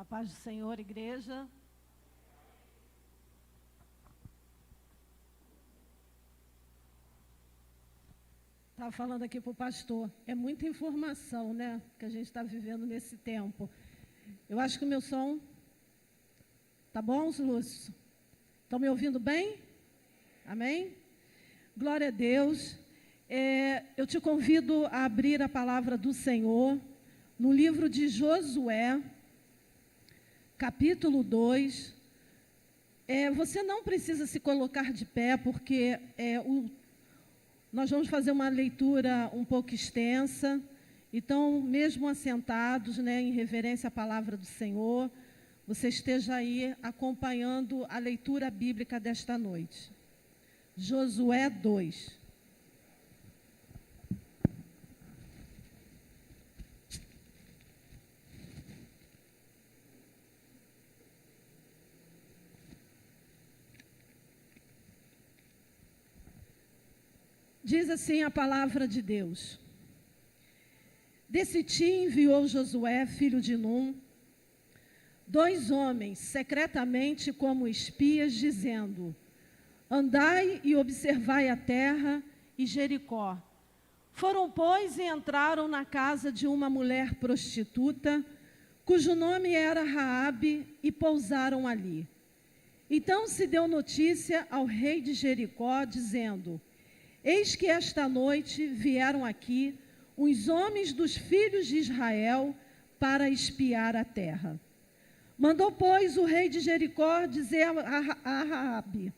A paz do Senhor, igreja. Estava falando aqui para o pastor, é muita informação, né, que a gente está vivendo nesse tempo. Eu acho que o meu som... Tá bom, Lúcio? Estão me ouvindo bem? Amém? Glória a Deus. Eu te convido a abrir a palavra do Senhor no livro de Josué, capítulo 2. Você não precisa se colocar de pé, porque nós vamos fazer uma leitura um pouco extensa. Então, mesmo assentados, né, em reverência à palavra do Senhor, você esteja aí acompanhando a leitura bíblica desta noite. Josué 2. Diz assim a palavra de Deus: Desse ti enviou Josué, filho de Num, 2 homens, secretamente como espias, dizendo: Andai e observai a terra e Jericó. Foram, pois, e entraram na casa de uma mulher prostituta, cujo nome era Raabe, e pousaram ali. Então se deu notícia ao rei de Jericó, dizendo: Eis que esta noite vieram aqui os homens dos filhos de Israel para espiar a terra. Mandou, pois, o rei de Jericó dizer a Raabe: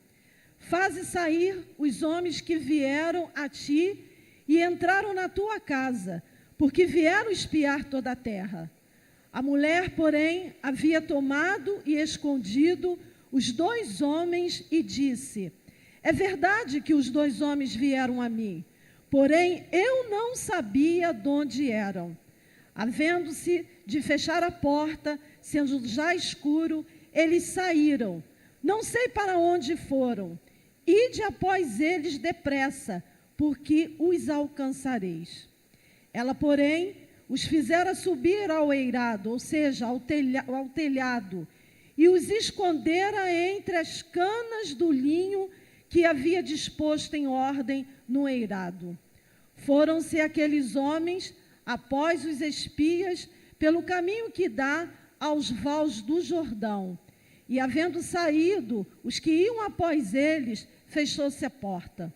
Faze sair os homens que vieram a ti e entraram na tua casa, porque vieram espiar toda a terra. A mulher, porém, havia tomado e escondido os 2 homens e disse: É verdade que os 2 homens vieram a mim, porém eu não sabia de onde eram. Havendo-se de fechar a porta, sendo já escuro, eles saíram. Não sei para onde foram. Ide após eles depressa, porque os alcançareis. Ela, porém, os fizera subir ao eirado, ou seja, ao telhado, e os escondera entre as canas do linho que havia disposto em ordem no eirado. Foram-se aqueles homens após os espias pelo caminho que dá aos vales do Jordão. E, havendo saído os que iam após eles, fechou-se a porta.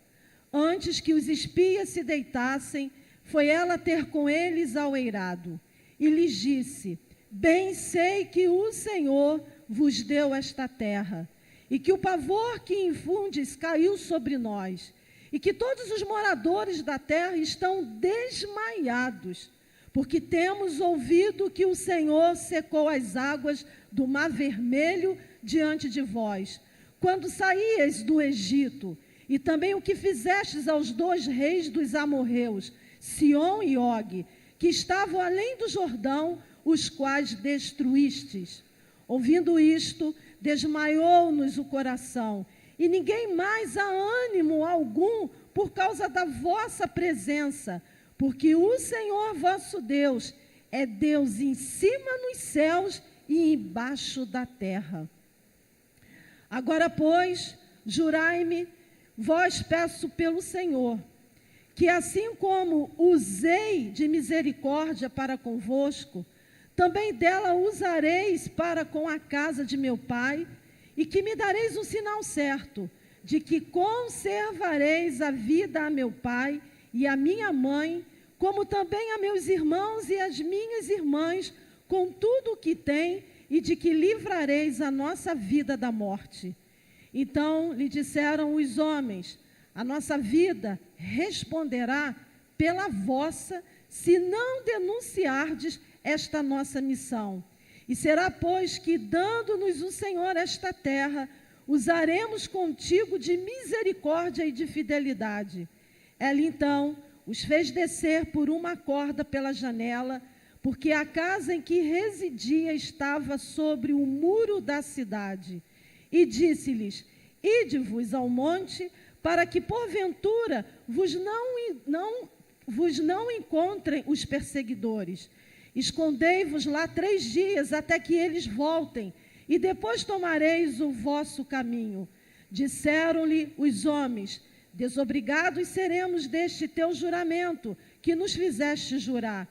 Antes que os espias se deitassem, foi ela ter com eles ao eirado. E lhes disse: Bem sei que o Senhor vos deu esta terra, e que o pavor que infundes caiu sobre nós, e que todos os moradores da terra estão desmaiados, porque temos ouvido que o Senhor secou as águas do Mar Vermelho diante de vós, quando saíeis do Egito, e também o que fizestes aos 2 reis dos amorreus, Sion e Og, que estavam além do Jordão, os quais destruístes. Ouvindo isto, desmaiou-nos o coração, e ninguém mais há ânimo algum por causa da vossa presença, porque o Senhor vosso Deus é Deus em cima nos céus e embaixo da terra. Agora, pois, jurai-me, vós peço pelo Senhor, que assim como usei de misericórdia para convosco, também dela usareis para com a casa de meu pai, e que me dareis um sinal certo, de que conservareis a vida a meu pai e a minha mãe, como também a meus irmãos e as minhas irmãs, com tudo o que tem, e de que livrareis a nossa vida da morte. Então lhe disseram os homens: A nossa vida responderá pela vossa, se não denunciardes esta nossa missão. E será, pois, que, dando-nos o Senhor esta terra, usaremos contigo de misericórdia e de fidelidade. Ela, então, os fez descer por uma corda pela janela, porque a casa em que residia estava sobre o muro da cidade. E disse-lhes: Ide-vos ao monte, para que, porventura, vos não encontrem os perseguidores. Escondei-vos lá 3 dias, até que eles voltem, e depois tomareis o vosso caminho. Disseram-lhe os homens: desobrigados seremos deste teu juramento, que nos fizeste jurar.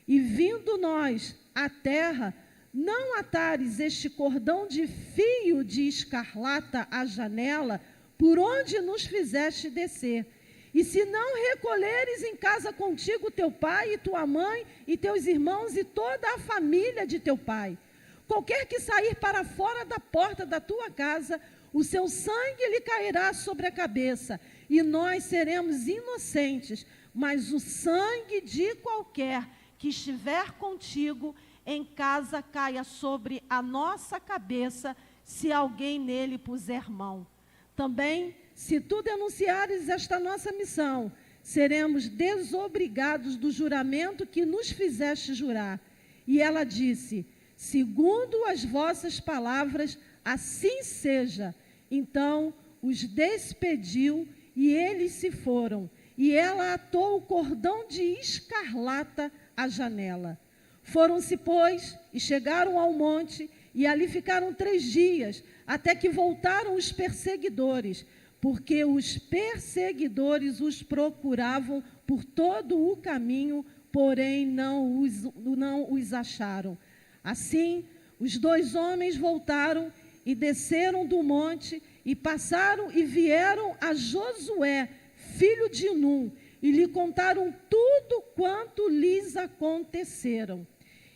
E vindo nós à terra, não atares este cordão de fio de escarlata à janela, por onde nos fizeste descer. E se não recolheres em casa contigo teu pai e tua mãe e teus irmãos e toda a família de teu pai, qualquer que sair para fora da porta da tua casa, o seu sangue lhe cairá sobre a cabeça, e nós seremos inocentes, mas o sangue de qualquer que estiver contigo em casa caia sobre a nossa cabeça, se alguém nele puser mão. Também, se tu denunciares esta nossa missão, seremos desobrigados do juramento que nos fizeste jurar. E ela disse: segundo as vossas palavras, assim seja. Então os despediu e eles se foram. E ela atou o cordão de escarlata à janela. Foram-se, pois, e chegaram ao monte, e ali ficaram 3 dias, até que voltaram os perseguidores, porque os perseguidores os procuravam por todo o caminho, porém não os acharam. Assim, os 2 homens voltaram e desceram do monte, e passaram e vieram a Josué, filho de Num, e lhe contaram tudo quanto lhes aconteceram.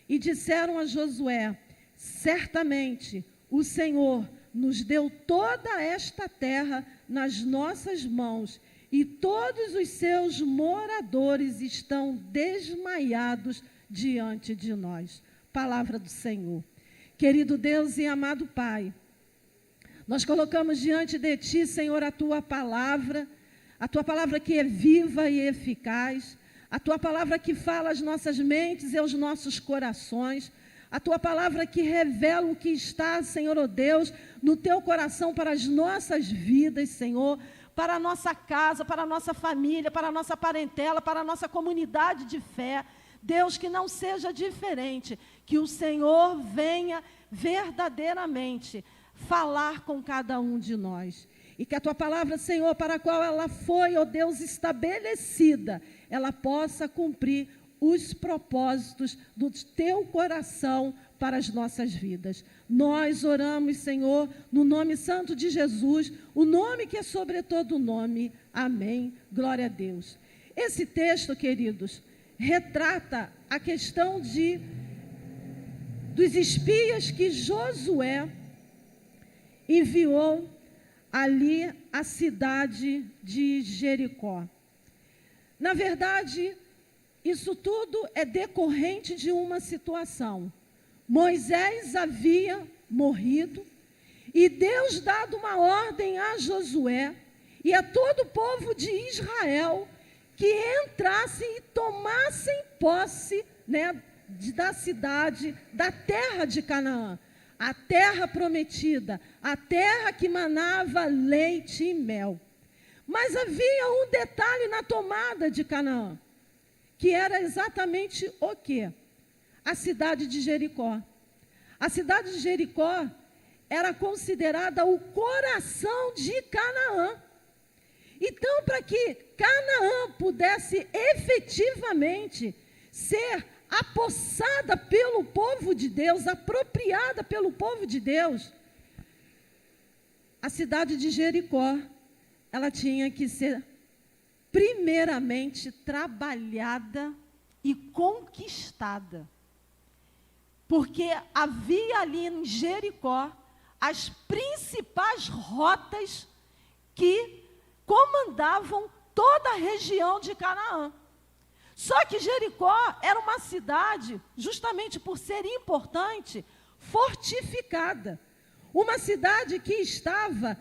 E disseram a Josué: certamente o Senhor nos deu toda esta terra nas nossas mãos, e todos os seus moradores estão desmaiados diante de nós. Palavra do Senhor. Querido Deus e amado Pai, nós colocamos diante de Ti, Senhor, a Tua palavra que é viva e eficaz, a Tua palavra que fala às nossas mentes e aos nossos corações, a Tua palavra que revela o que está, Senhor, ó Deus, no Teu coração para as nossas vidas, Senhor, para a nossa casa, para a nossa família, para a nossa parentela, para a nossa comunidade de fé. Deus, que não seja diferente, que o Senhor venha verdadeiramente falar com cada um de nós. E que a Tua palavra, Senhor, para a qual ela foi, ó Deus, estabelecida, ela possa cumprir os propósitos do Teu coração para as nossas vidas. Nós oramos, Senhor, no nome santo de Jesus, o nome que é sobre todo nome. Amém. Glória a Deus. Esse texto, queridos, retrata a questão dos espias que Josué enviou ali à cidade de Jericó. Na verdade, isso tudo é decorrente de uma situação. Moisés havia morrido e Deus dado uma ordem a Josué e a todo o povo de Israel que entrassem e tomassem posse, da cidade, da terra de Canaã, a terra prometida, a terra que manava leite e mel. Mas havia um detalhe na tomada de Canaã, que era exatamente o quê? A cidade de Jericó. A cidade de Jericó era considerada o coração de Canaã. Então, para que Canaã pudesse efetivamente ser apossada pelo povo de Deus, apropriada pelo povo de Deus, a cidade de Jericó, ela tinha que ser primeiramente trabalhada e conquistada. Porque havia ali em Jericó as principais rotas que comandavam toda a região de Canaã. Só que Jericó era uma cidade, justamente por ser importante, fortificada. Uma cidade que estava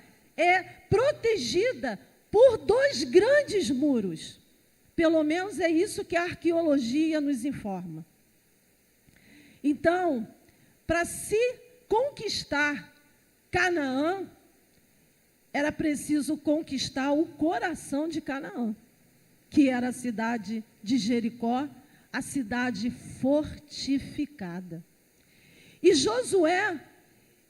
protegida por 2 grandes muros. Pelo menos é isso que a arqueologia nos informa. Então, para se conquistar Canaã, era preciso conquistar o coração de Canaã, que era a cidade de Jericó, a cidade fortificada. E Josué,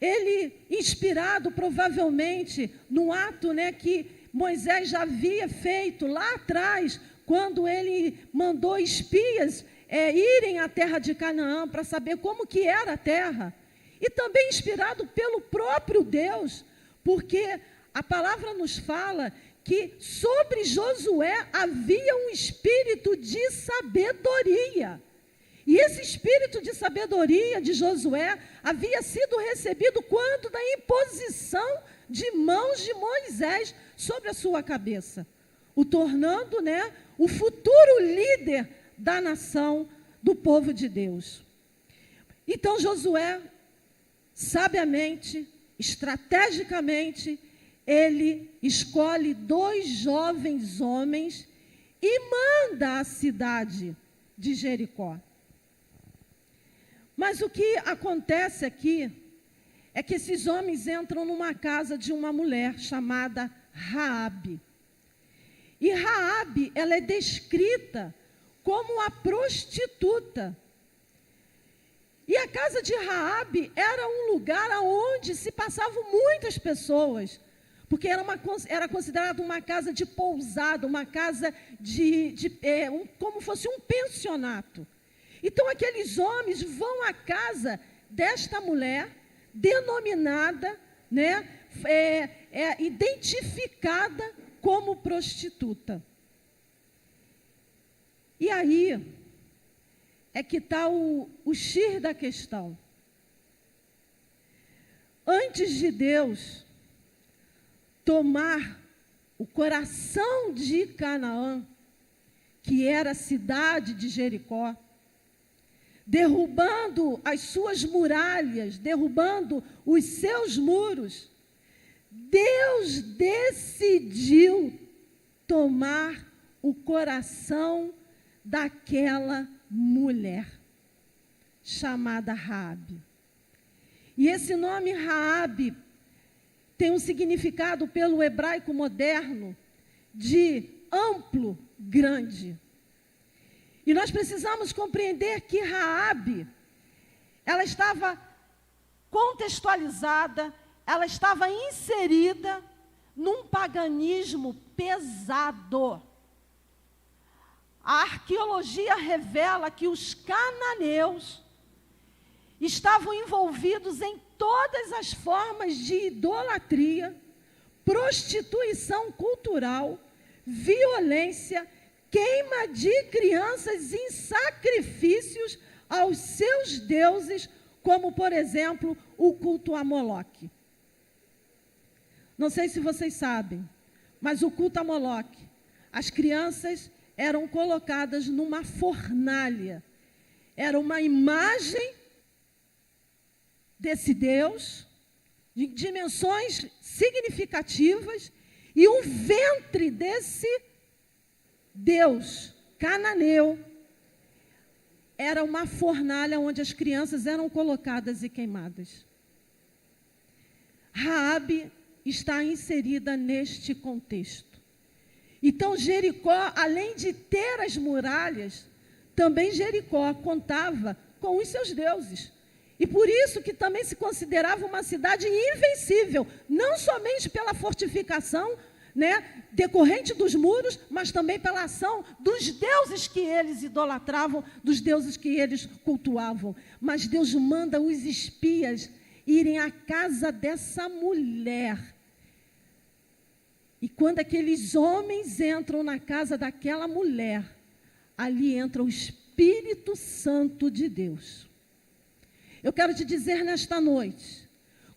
ele, inspirado provavelmente no ato, que Moisés já havia feito lá atrás, quando ele mandou espias irem à terra de Canaã para saber como que era a terra, e também inspirado pelo próprio Deus, porque a palavra nos fala que sobre Josué havia um espírito de sabedoria. E esse espírito de sabedoria de Josué havia sido recebido quando da imposição de mãos de Moisés sobre a sua cabeça, o tornando, o futuro líder da nação, do povo de Deus. Então Josué, sabiamente, estrategicamente, ele escolhe 2 jovens homens e manda a cidade de Jericó. Mas o que acontece aqui é que esses homens entram numa casa de uma mulher chamada Raabe. E Raabe, ela é descrita como a prostituta. E a casa de Raabe era um lugar onde se passavam muitas pessoas, porque era considerada uma casa de pousada, uma casa como fosse um pensionato. Então, aqueles homens vão à casa desta mulher, denominada, identificada como prostituta. E aí é que está o X da questão. Antes de Deus tomar o coração de Canaã, que era a cidade de Jericó, derrubando as suas muralhas, derrubando os seus muros, Deus decidiu tomar o coração daquela mulher, chamada Raabe. E esse nome Raabe tem um significado pelo hebraico moderno de amplo, grande. E nós precisamos compreender que Raabe, ela estava contextualizada, ela estava inserida num paganismo pesado. A arqueologia revela que os cananeus estavam envolvidos em todas as formas de idolatria, prostituição cultural, violência, queima de crianças em sacrifícios aos seus deuses, como, por exemplo, o culto a Moloque. Não sei se vocês sabem, mas o culto a Moloque, as crianças eram colocadas numa fornalha. Era uma imagem desse Deus, de dimensões significativas, e o ventre desse Deus cananeu era uma fornalha onde as crianças eram colocadas e queimadas. Raabe está inserida neste contexto. Então Jericó, além de ter as muralhas, também Jericó contava com os seus deuses. E por isso que também se considerava uma cidade invencível, não somente pela fortificação, decorrente dos muros, mas também pela ação dos deuses que eles idolatravam, dos deuses que eles cultuavam. Mas Deus manda os espias irem à casa dessa mulher. E quando aqueles homens entram na casa daquela mulher, ali entra o Espírito Santo de Deus. Eu quero te dizer nesta noite,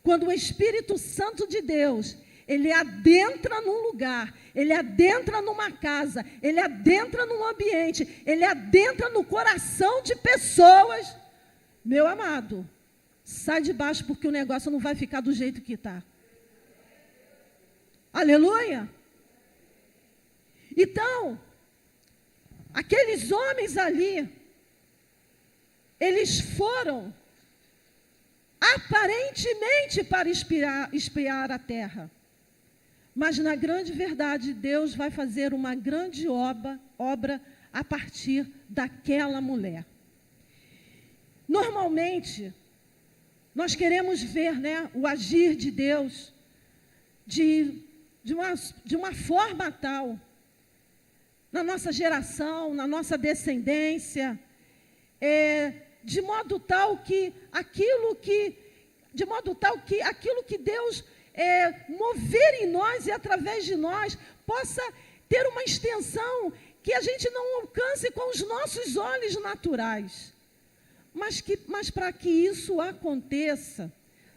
quando o Espírito Santo de Deus, ele adentra num lugar, ele adentra numa casa, ele adentra num ambiente, ele adentra no coração de pessoas, meu amado, sai de baixo porque o negócio não vai ficar do jeito que está. Aleluia! Então, aqueles homens ali, eles foram aparentemente para espiar a terra. Mas, na grande verdade, Deus vai fazer uma grande obra a partir daquela mulher. Normalmente, nós queremos ver, né, o agir de Deus de uma forma tal, na nossa geração, na nossa descendência, de modo tal que aquilo que Deus mover em nós e através de nós possa ter uma extensão que a gente não alcance com os nossos olhos naturais. Mas para que isso aconteça,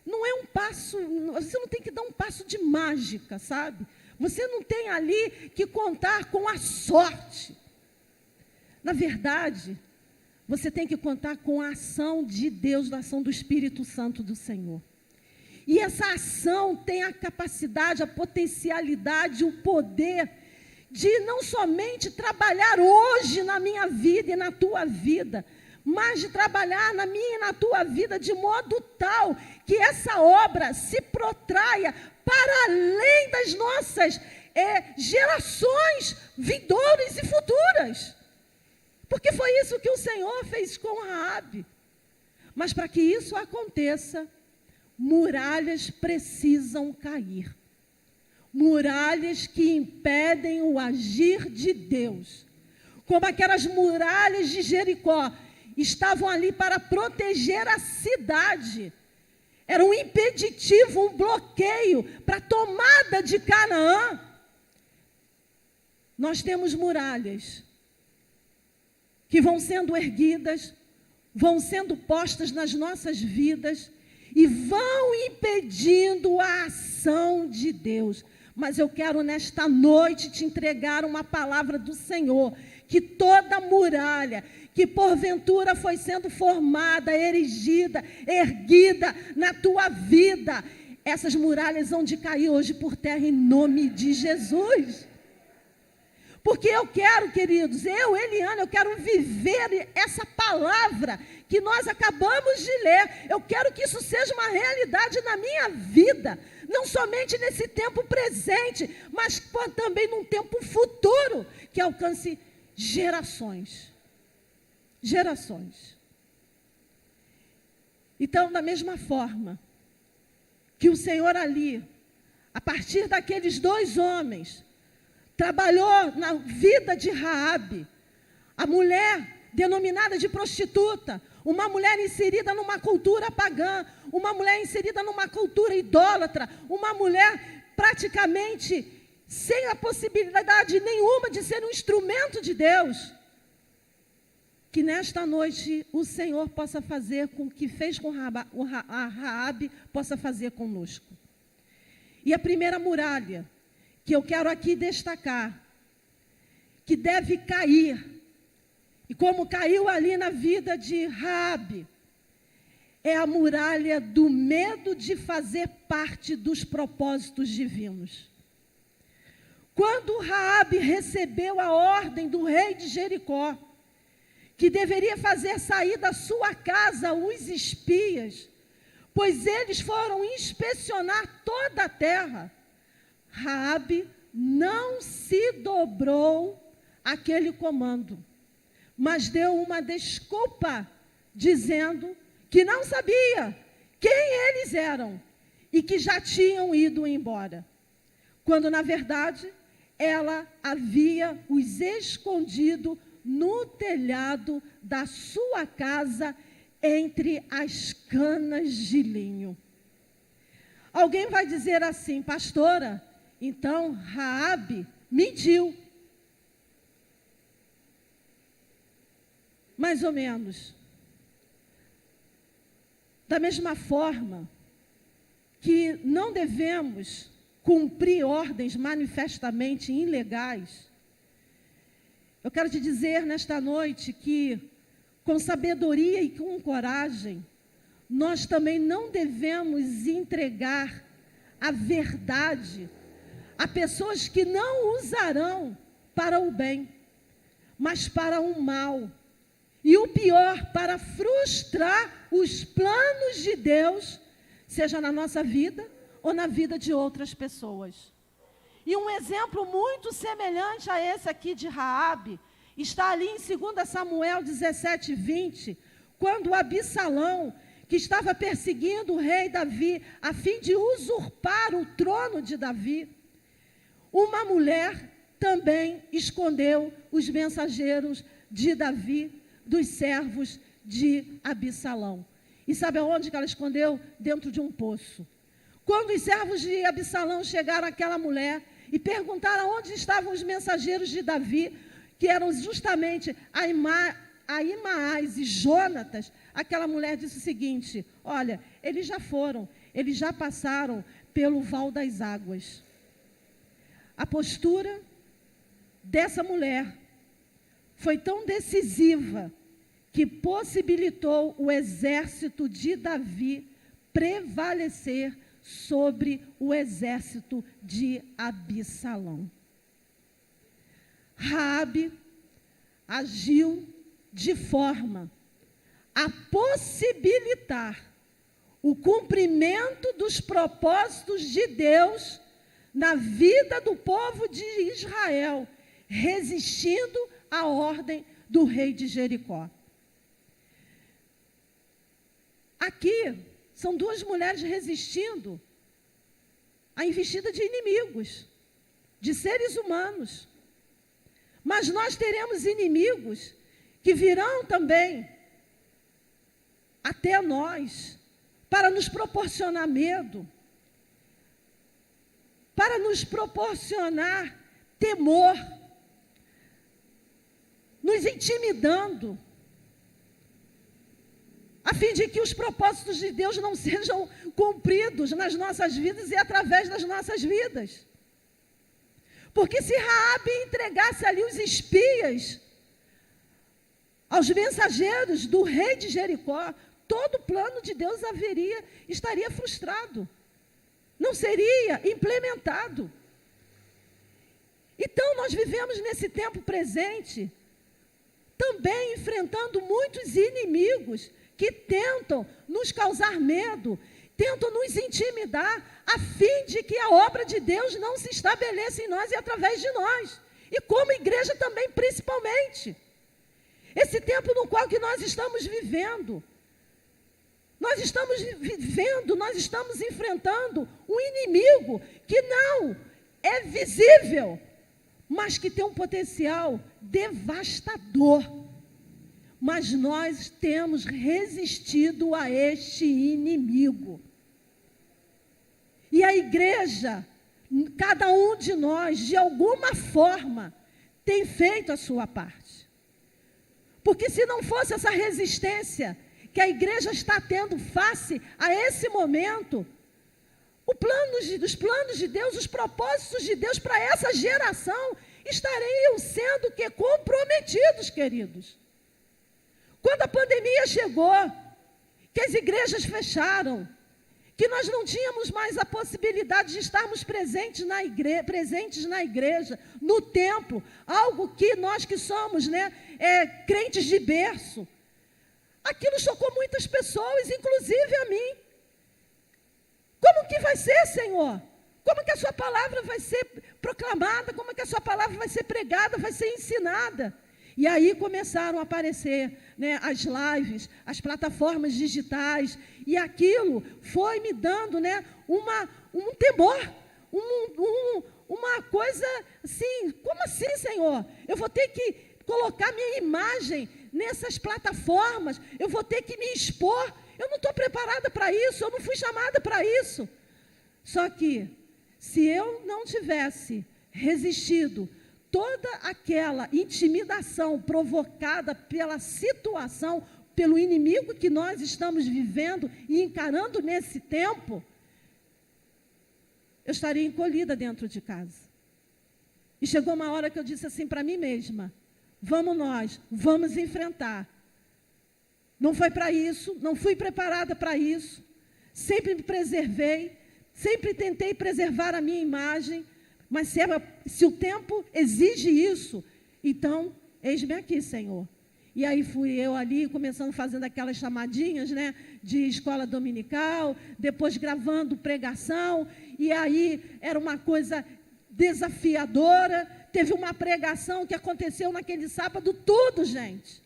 não é um passo, você não tem que dar um passo de mágica, sabe? Você não tem ali que contar com a sorte. Na verdade, você tem que contar com a ação de Deus, a ação do Espírito Santo do Senhor. E essa ação tem a capacidade, a potencialidade, o poder de não somente trabalhar hoje na minha vida e na tua vida, mas de trabalhar na minha e na tua vida de modo tal que essa obra se protraia para além das nossas gerações vindouras e futuras. Porque foi isso que o Senhor fez com Raabe. Mas para que isso aconteça, muralhas precisam cair. Muralhas que impedem o agir de Deus. Como aquelas muralhas de Jericó, estavam ali para proteger a cidade. Era um impeditivo, um bloqueio para a tomada de Canaã. Nós temos muralhas que vão sendo erguidas, vão sendo postas nas nossas vidas e vão impedindo a ação de Deus. Mas eu quero nesta noite te entregar uma palavra do Senhor, que toda muralha que porventura foi sendo formada, erigida, erguida na tua vida, essas muralhas vão de cair hoje por terra em nome de Jesus. Porque eu quero, queridos, Eliana, eu quero viver essa palavra que nós acabamos de ler. Eu quero que isso seja uma realidade na minha vida, não somente nesse tempo presente, mas também num tempo futuro, que alcance gerações. Gerações. Então, da mesma forma que o Senhor ali, a partir daqueles 2 homens, trabalhou na vida de Raabe, a mulher denominada de prostituta, uma mulher inserida numa cultura pagã, uma mulher inserida numa cultura idólatra, uma mulher praticamente sem a possibilidade nenhuma de ser um instrumento de Deus. Que nesta noite o Senhor possa fazer com o que fez com Raabe, possa fazer conosco. E a primeira muralha que eu quero aqui destacar, que deve cair, e como caiu ali na vida de Raabe, é a muralha do medo de fazer parte dos propósitos divinos. Quando Raabe recebeu a ordem do rei de Jericó, que deveria fazer sair da sua casa os espias, pois eles foram inspecionar toda a terra, Raabe não se dobrou àquele comando, mas deu uma desculpa, dizendo que não sabia quem eles eram e que já tinham ido embora, quando na verdade ela havia os escondido no telhado da sua casa, entre as canas de linho. Alguém vai dizer assim: pastora, então Raabe mentiu. Mais ou menos. Da mesma forma que não devemos cumprir ordens manifestamente ilegais, eu quero te dizer nesta noite que, com sabedoria e com coragem, nós também não devemos entregar a verdade a pessoas que não usarão para o bem, mas para o mal. E o pior, para frustrar os planos de Deus, seja na nossa vida ou na vida de outras pessoas. E um exemplo muito semelhante a esse aqui de Raabe, Está ali em 2 Samuel 17, 20, quando Absalão, que estava perseguindo o rei Davi, a fim de usurpar o trono de Davi, uma mulher também escondeu os mensageiros de Davi, dos servos de Absalão. E sabe aonde que ela escondeu? Dentro de um poço. Quando os servos de Absalão chegaram àquela mulher e perguntaram onde estavam os mensageiros de Davi, que eram justamente Ahimaás e Jonatas, aquela mulher disse o seguinte: olha, eles já foram, eles já passaram pelo val das águas. A postura dessa mulher foi tão decisiva que possibilitou o exército de Davi prevalecer sobre o exército de Absalão. Raabe agiu de forma a possibilitar o cumprimento dos propósitos de Deus na vida do povo de Israel, resistindo à ordem do rei de Jericó. Aqui são duas mulheres resistindo à investida de inimigos, de seres humanos. Mas nós teremos inimigos que virão também até nós para nos proporcionar medo, para nos proporcionar temor, nos intimidando, a fim de que os propósitos de Deus não sejam cumpridos nas nossas vidas e através das nossas vidas. Porque se Raabe entregasse ali os espias aos mensageiros do rei de Jericó, todo o plano de Deus estaria frustrado, não seria implementado. Então, nós vivemos nesse tempo presente, também enfrentando muitos inimigos que tentam nos causar medo, tentam nos intimidar, a fim de que a obra de Deus não se estabeleça em nós e através de nós. E como igreja também, principalmente. Esse tempo no qual que nós estamos vivendo, nós estamos enfrentando um inimigo que não é visível, mas que tem um potencial devastador. Mas nós temos resistido a este inimigo. E a igreja, cada um de nós, de alguma forma, tem feito a sua parte. Porque se não fosse essa resistência que a igreja está tendo face a esse momento, os planos de Deus, os propósitos de Deus para essa geração estariam sendo comprometidos, queridos. Quando a pandemia chegou, que as igrejas fecharam, que nós não tínhamos mais a possibilidade de estarmos presentes na igreja, no templo, algo que nós que somos, crentes de berço, aquilo chocou muitas pessoas, inclusive a mim. Como que vai ser, Senhor? Como que a sua palavra vai ser proclamada? Como que a sua palavra vai ser pregada, vai ser ensinada? E aí começaram a aparecer as lives, as plataformas digitais, e aquilo foi me dando um temor, uma coisa assim: como assim, Senhor? Eu vou ter que colocar minha imagem nessas plataformas, eu vou ter que me expor, eu não estou preparada para isso, eu não fui chamada para isso. Só que, se eu não tivesse resistido toda aquela intimidação provocada pela situação, pelo inimigo que nós estamos vivendo e encarando nesse tempo, eu estaria encolhida dentro de casa. E chegou uma hora que eu disse assim para mim mesma: vamos enfrentar. Não foi para isso, não fui preparada para isso, sempre me preservei, sempre tentei preservar a minha imagem, mas se o tempo exige isso, então, eis-me aqui, Senhor. E aí fui eu ali, começando fazendo aquelas chamadinhas, de escola dominical, depois gravando pregação, e aí era uma coisa desafiadora, teve uma pregação que aconteceu naquele sábado, tudo, gente.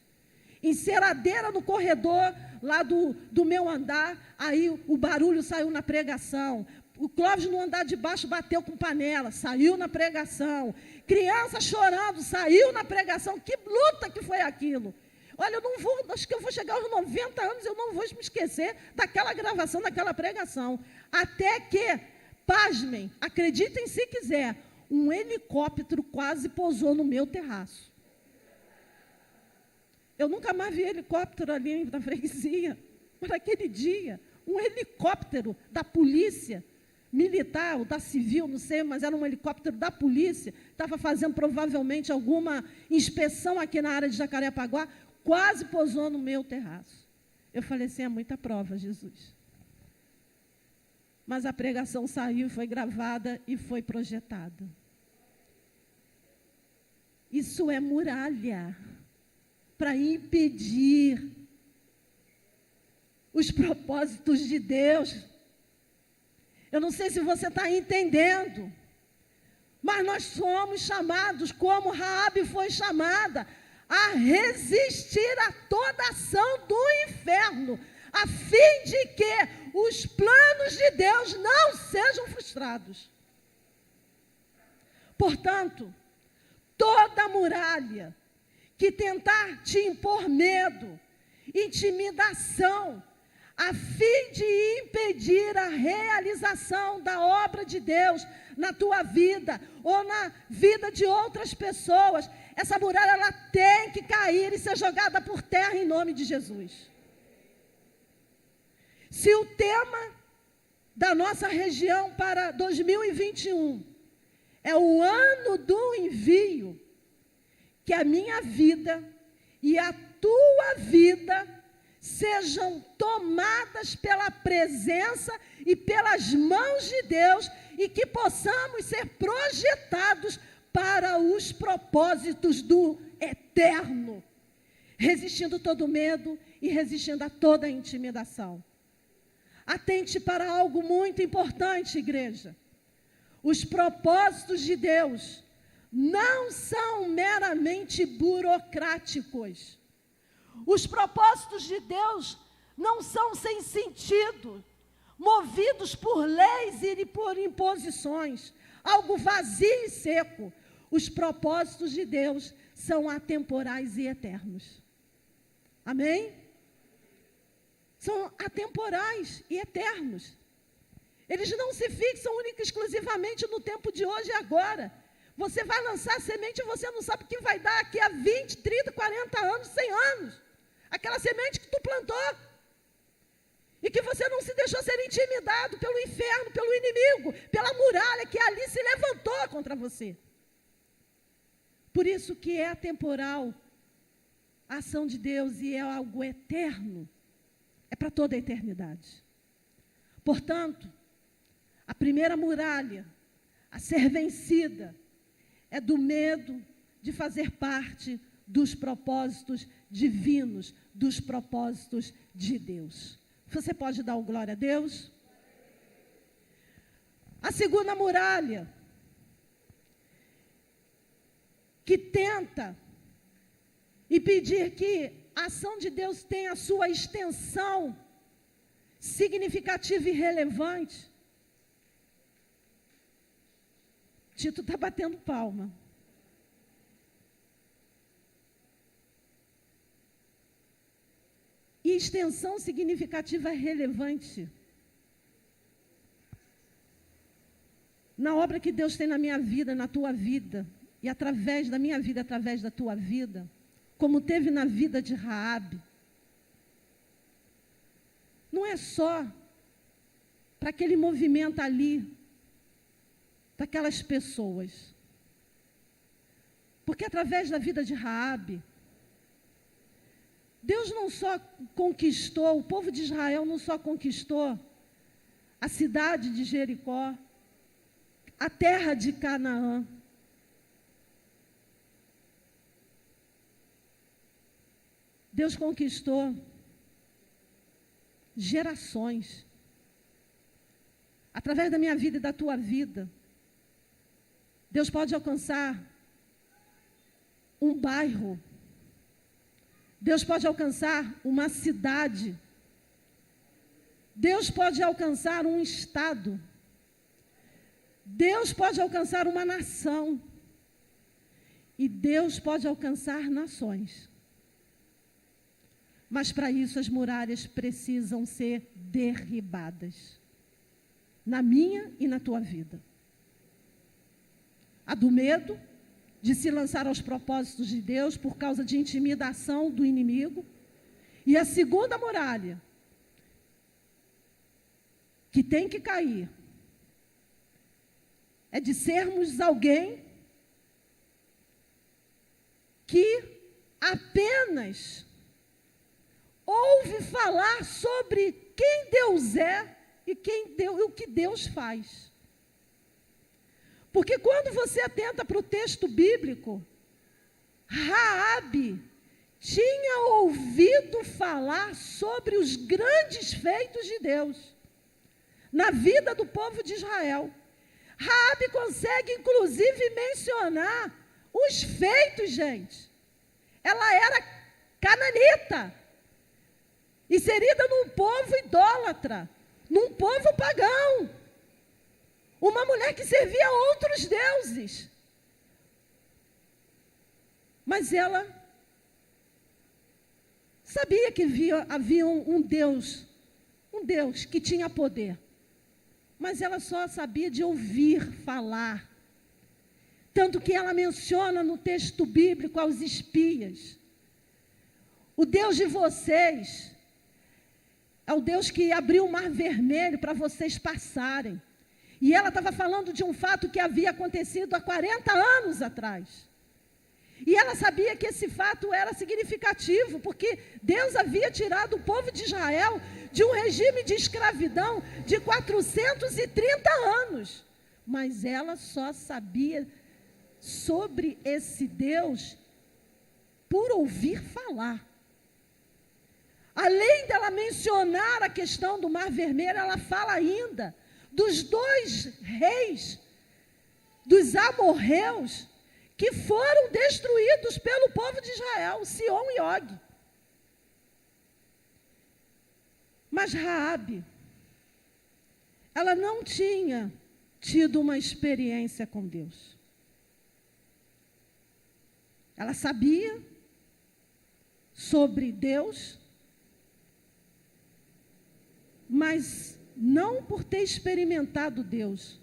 Enceradeira no corredor lá do meu andar, aí o barulho saiu na pregação. O Clóvis no andar de baixo bateu com panela, saiu na pregação. Criança chorando, saiu na pregação. Que luta que foi aquilo. Olha, eu não vou, acho que eu vou chegar aos 90 anos, eu não vou me esquecer daquela gravação, daquela pregação. Até que, pasmem, acreditem se quiser, um helicóptero quase pousou no meu terraço. Eu nunca mais vi helicóptero ali na freguesia. Mas naquele dia, um helicóptero da polícia militar, ou da civil, não sei, mas era um helicóptero da polícia, estava fazendo provavelmente alguma inspeção aqui na área de Jacarepaguá, quase pousou no meu terraço. Eu falei assim, é muita prova, Jesus. Mas a pregação saiu, foi gravada e foi projetada. Isso é muralha para impedir os propósitos de Deus. Eu não sei se você está entendendo, mas nós somos chamados, como Raabe foi chamada, a resistir a toda ação do inferno, a fim de que os planos de Deus não sejam frustrados. Portanto, toda muralha que tentar te impor medo, intimidação, a fim de impedir a realização da obra de Deus na tua vida ou na vida de outras pessoas, essa muralha ela tem que cair e ser jogada por terra em nome de Jesus. Se o tema da nossa região para 2021 é o ano do envio, que a minha vida e a tua vida sejam tomadas pela presença e pelas mãos de Deus e que possamos ser projetados para os propósitos do eterno, resistindo todo medo e resistindo a toda intimidação. Atente para algo muito importante, igreja. Os propósitos de Deus não são meramente burocráticos. Os propósitos de Deus não são sem sentido, movidos por leis e por imposições, algo vazio e seco. Os propósitos de Deus são atemporais e eternos. Amém? São atemporais e eternos. Eles não se fixam única e exclusivamente no tempo de hoje e agora. Você vai lançar semente e você não sabe o que vai dar aqui a 20, 30, 40 anos, 100 anos. Aquela semente que tu plantou. E que você não se deixou ser intimidado pelo inferno, pelo inimigo, pela muralha que ali se levantou contra você. Por isso que é atemporal a ação de Deus e é algo eterno. É para toda a eternidade. Portanto, a primeira muralha a ser vencida é do medo de fazer parte dos propósitos divinos, dos propósitos de Deus. Você pode dar o glória a Deus? A segunda muralha, que tenta impedir que a ação de Deus tenha a sua extensão significativa e relevante. Tito está batendo palma. E extensão significativa e relevante. Na obra que Deus tem na minha vida, na tua vida, e através da minha vida, através da tua vida, como teve na vida de Raabe, não é só para aquele movimento ali, daquelas pessoas. Porque através da vida de Raabe, Deus não só conquistou, o povo de Israel não só conquistou a cidade de Jericó, a terra de Canaã. Deus conquistou gerações. Através da minha vida e da tua vida, Deus pode alcançar um bairro. Deus pode alcançar uma cidade. Deus pode alcançar um estado. Deus pode alcançar uma nação. E Deus pode alcançar nações. Mas para isso as muralhas precisam ser derribadas. Na minha e na tua vida. A do medo de se lançar aos propósitos de Deus por causa de intimidação do inimigo. E a segunda muralha, que tem que cair, é de sermos alguém que apenas ouve falar sobre quem Deus é e o que Deus faz. Porque quando você atenta para o texto bíblico, Raabe tinha ouvido falar sobre os grandes feitos de Deus na vida do povo de Israel. Raabe consegue, inclusive, mencionar os feitos, gente. Ela era cananita, inserida num povo idólatra, num povo pagão. Uma mulher que servia a outros deuses. Mas ela sabia que havia um Deus que tinha poder. Mas ela só sabia de ouvir falar. Tanto que ela menciona no texto bíblico aos espias. O Deus de vocês é o Deus que abriu o mar vermelho para vocês passarem. E ela estava falando de um fato que havia acontecido há 40 anos atrás. E ela sabia que esse fato era significativo, porque Deus havia tirado o povo de Israel de um regime de escravidão de 430 anos. Mas ela só sabia sobre esse Deus por ouvir falar. Além dela mencionar a questão do Mar Vermelho, ela fala ainda dos 2 reis, dos amorreus, que foram destruídos pelo povo de Israel, Sion e Og. Mas Raabe, ela não tinha tido uma experiência com Deus. Ela sabia sobre Deus, mas não por ter experimentado Deus,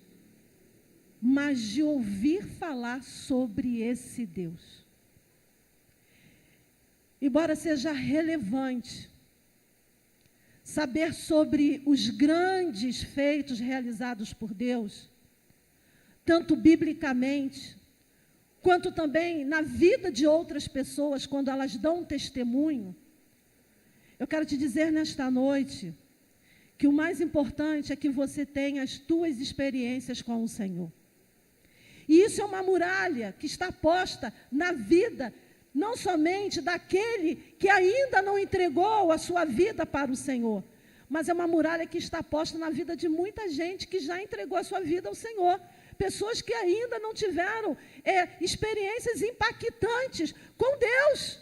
mas de ouvir falar sobre esse Deus. Embora seja relevante saber sobre os grandes feitos realizados por Deus, tanto biblicamente, quanto também na vida de outras pessoas, quando elas dão um testemunho, eu quero te dizer nesta noite que o mais importante é que você tenha as tuas experiências com o Senhor. E isso é uma muralha que está posta na vida, não somente daquele que ainda não entregou a sua vida para o Senhor, mas é uma muralha que está posta na vida de muita gente que já entregou a sua vida ao Senhor. Pessoas que ainda não tiveram experiências impactantes com Deus.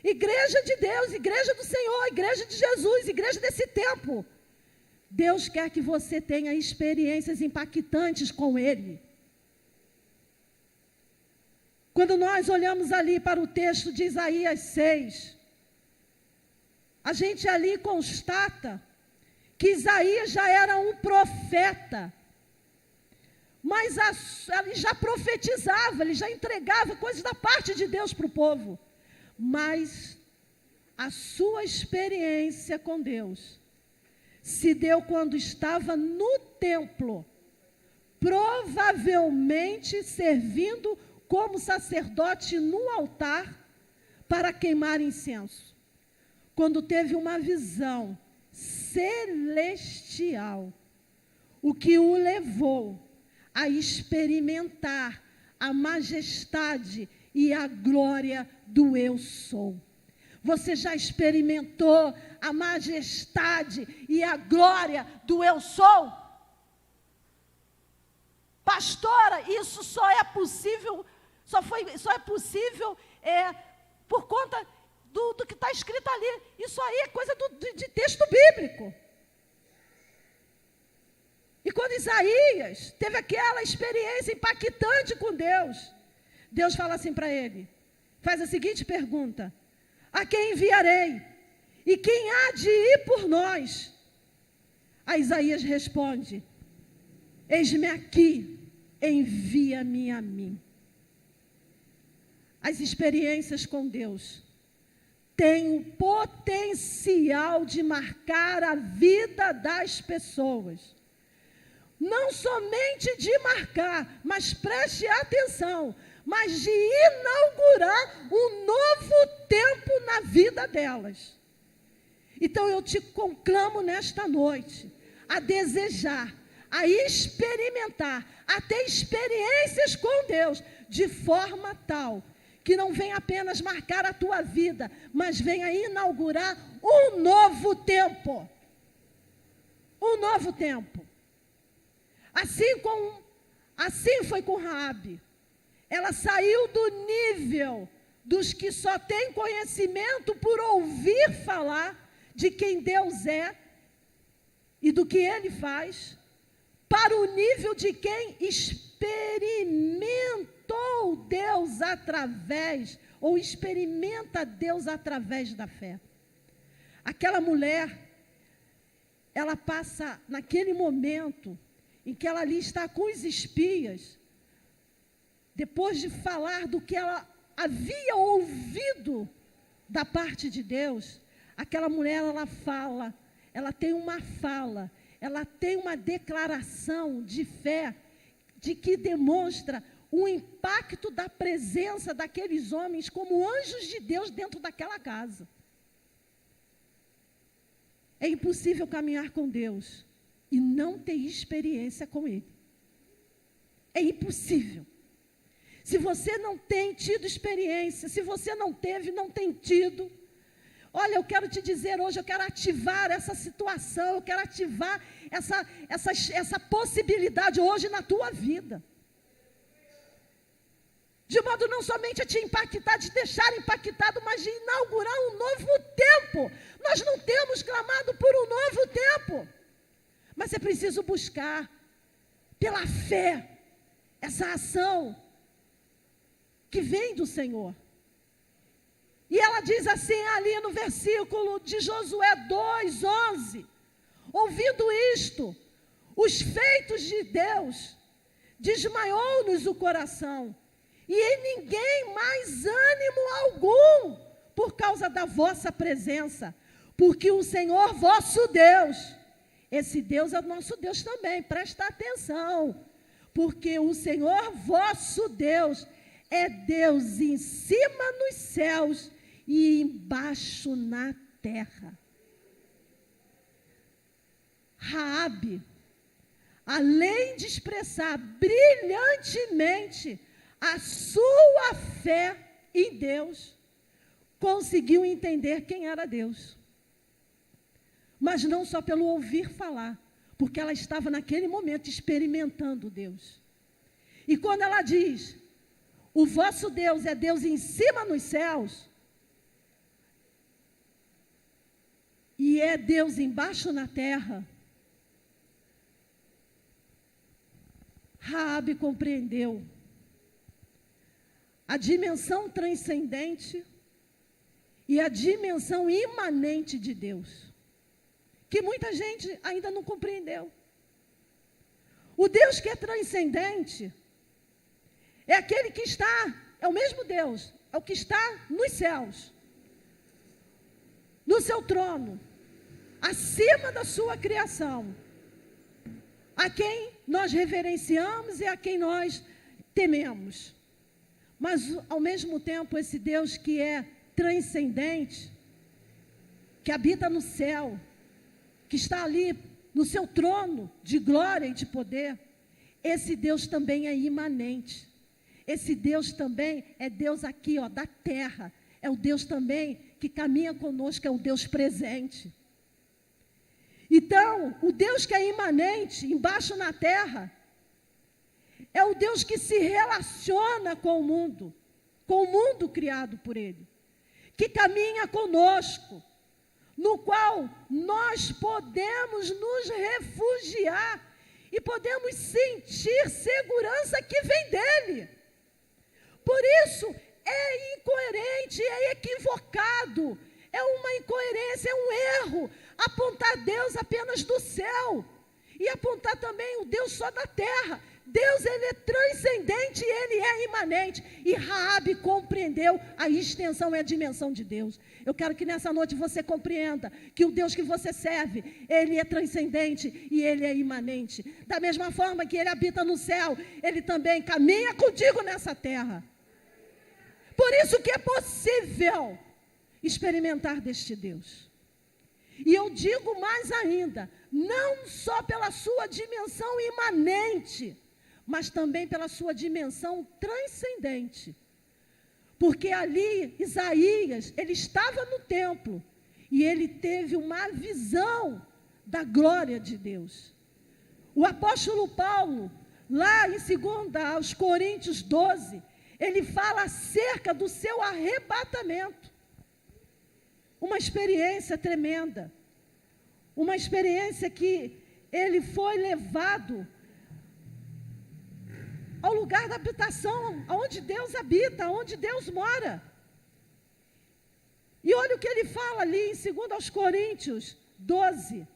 Igreja de Deus, igreja do Senhor, igreja de Jesus, igreja desse tempo. Deus quer que você tenha experiências impactantes com Ele. Quando nós olhamos ali para o texto de Isaías 6, a gente ali constata que Isaías já era um profeta, mas ele já profetizava, ele já entregava coisas da parte de Deus para o povo. Mas a sua experiência com Deus se deu quando estava no templo, provavelmente servindo como sacerdote no altar para queimar incenso. Quando teve uma visão celestial, o que o levou a experimentar a majestade e a glória do Eu Sou. Você já experimentou a majestade e a glória do Eu Sou? Pastora, isso só é possível por conta do que está escrito ali. Isso aí é coisa de texto bíblico. E quando Isaías teve aquela experiência impactante com Deus, Deus fala assim para ele, faz a seguinte pergunta: a quem enviarei? E quem há de ir por nós? A Isaías responde: eis-me aqui, envia-me a mim. As experiências com Deus têm o potencial de marcar a vida das pessoas. Não somente de marcar, mas preste atenção, mas de inaugurar um novo tempo na vida delas. Então eu te conclamo nesta noite a desejar, a experimentar, a ter experiências com Deus, de forma tal que não venha apenas marcar a tua vida, mas venha inaugurar um novo tempo. Um novo tempo. Assim foi com Raabe. Ela saiu do nível dos que só têm conhecimento por ouvir falar de quem Deus é e do que Ele faz, para o nível de quem experimentou Deus através, ou experimenta Deus através da fé. Aquela mulher, ela passa naquele momento em que ela ali está com os espias, depois de falar do que ela havia ouvido da parte de Deus, aquela mulher, ela fala, ela tem uma fala, ela tem uma declaração de fé, de que demonstra o impacto da presença daqueles homens como anjos de Deus dentro daquela casa. É impossível caminhar com Deus e não ter experiência com Ele. É impossível. Se você não tem tido experiência, se você não teve, não tem tido, olha, eu quero te dizer hoje, eu quero ativar essa situação, eu quero ativar essa possibilidade hoje na tua vida. De modo não somente a te impactar, de deixar impactado, mas de inaugurar um novo tempo. Nós não temos clamado por um novo tempo, mas é preciso buscar, pela fé, essa ação que vem do Senhor. E ela diz assim, ali no versículo de Josué 2:11, ouvindo isto, os feitos de Deus, desmaiou-nos o coração, e em ninguém mais ânimo algum, por causa da vossa presença, porque o Senhor vosso Deus, esse Deus é o nosso Deus também, presta atenção, porque o Senhor vosso Deus é Deus em cima nos céus e embaixo na terra. Raabe, além de expressar brilhantemente a sua fé em Deus, conseguiu entender quem era Deus. Mas não só pelo ouvir falar, porque ela estava naquele momento experimentando Deus. E quando ela diz, o vosso Deus é Deus em cima nos céus, e é Deus embaixo na terra, Raabe compreendeu a dimensão transcendente e a dimensão imanente de Deus, que muita gente ainda não compreendeu. O Deus que é transcendente é aquele que está, é o mesmo Deus, é o que está nos céus, no seu trono, acima da sua criação, a quem nós reverenciamos e a quem nós tememos. Mas, ao mesmo tempo, esse Deus que é transcendente, que habita no céu, que está ali no seu trono de glória e de poder, esse Deus também é imanente. Esse Deus também é Deus aqui, ó, da terra. É o Deus também que caminha conosco, é o Deus presente. Então, o Deus que é imanente, embaixo na terra, é o Deus que se relaciona com o mundo. com o mundo criado por Ele, que caminha conosco, no qual nós podemos nos refugiar e podemos sentir segurança que vem dEle. Por isso, é incoerente, é equivocado, é uma incoerência, é um erro apontar Deus apenas do céu e apontar também o Deus só da terra. Deus, Ele é transcendente e Ele é imanente. E Raabe compreendeu a extensão e a dimensão de Deus. Eu quero que nessa noite você compreenda que o Deus que você serve, Ele é transcendente e Ele é imanente. Da mesma forma que Ele habita no céu, Ele também caminha contigo nessa terra. Por isso que é possível experimentar deste Deus. E eu digo mais ainda, não só pela sua dimensão imanente, mas também pela sua dimensão transcendente. Porque ali, Isaías, ele estava no templo, e ele teve uma visão da glória de Deus. O apóstolo Paulo, lá em 2 Coríntios 12, ele fala acerca do seu arrebatamento. Uma experiência tremenda. Uma experiência que ele foi levado ao lugar da habitação, onde Deus habita, onde Deus mora. E olha o que ele fala ali em 2 Coríntios 12.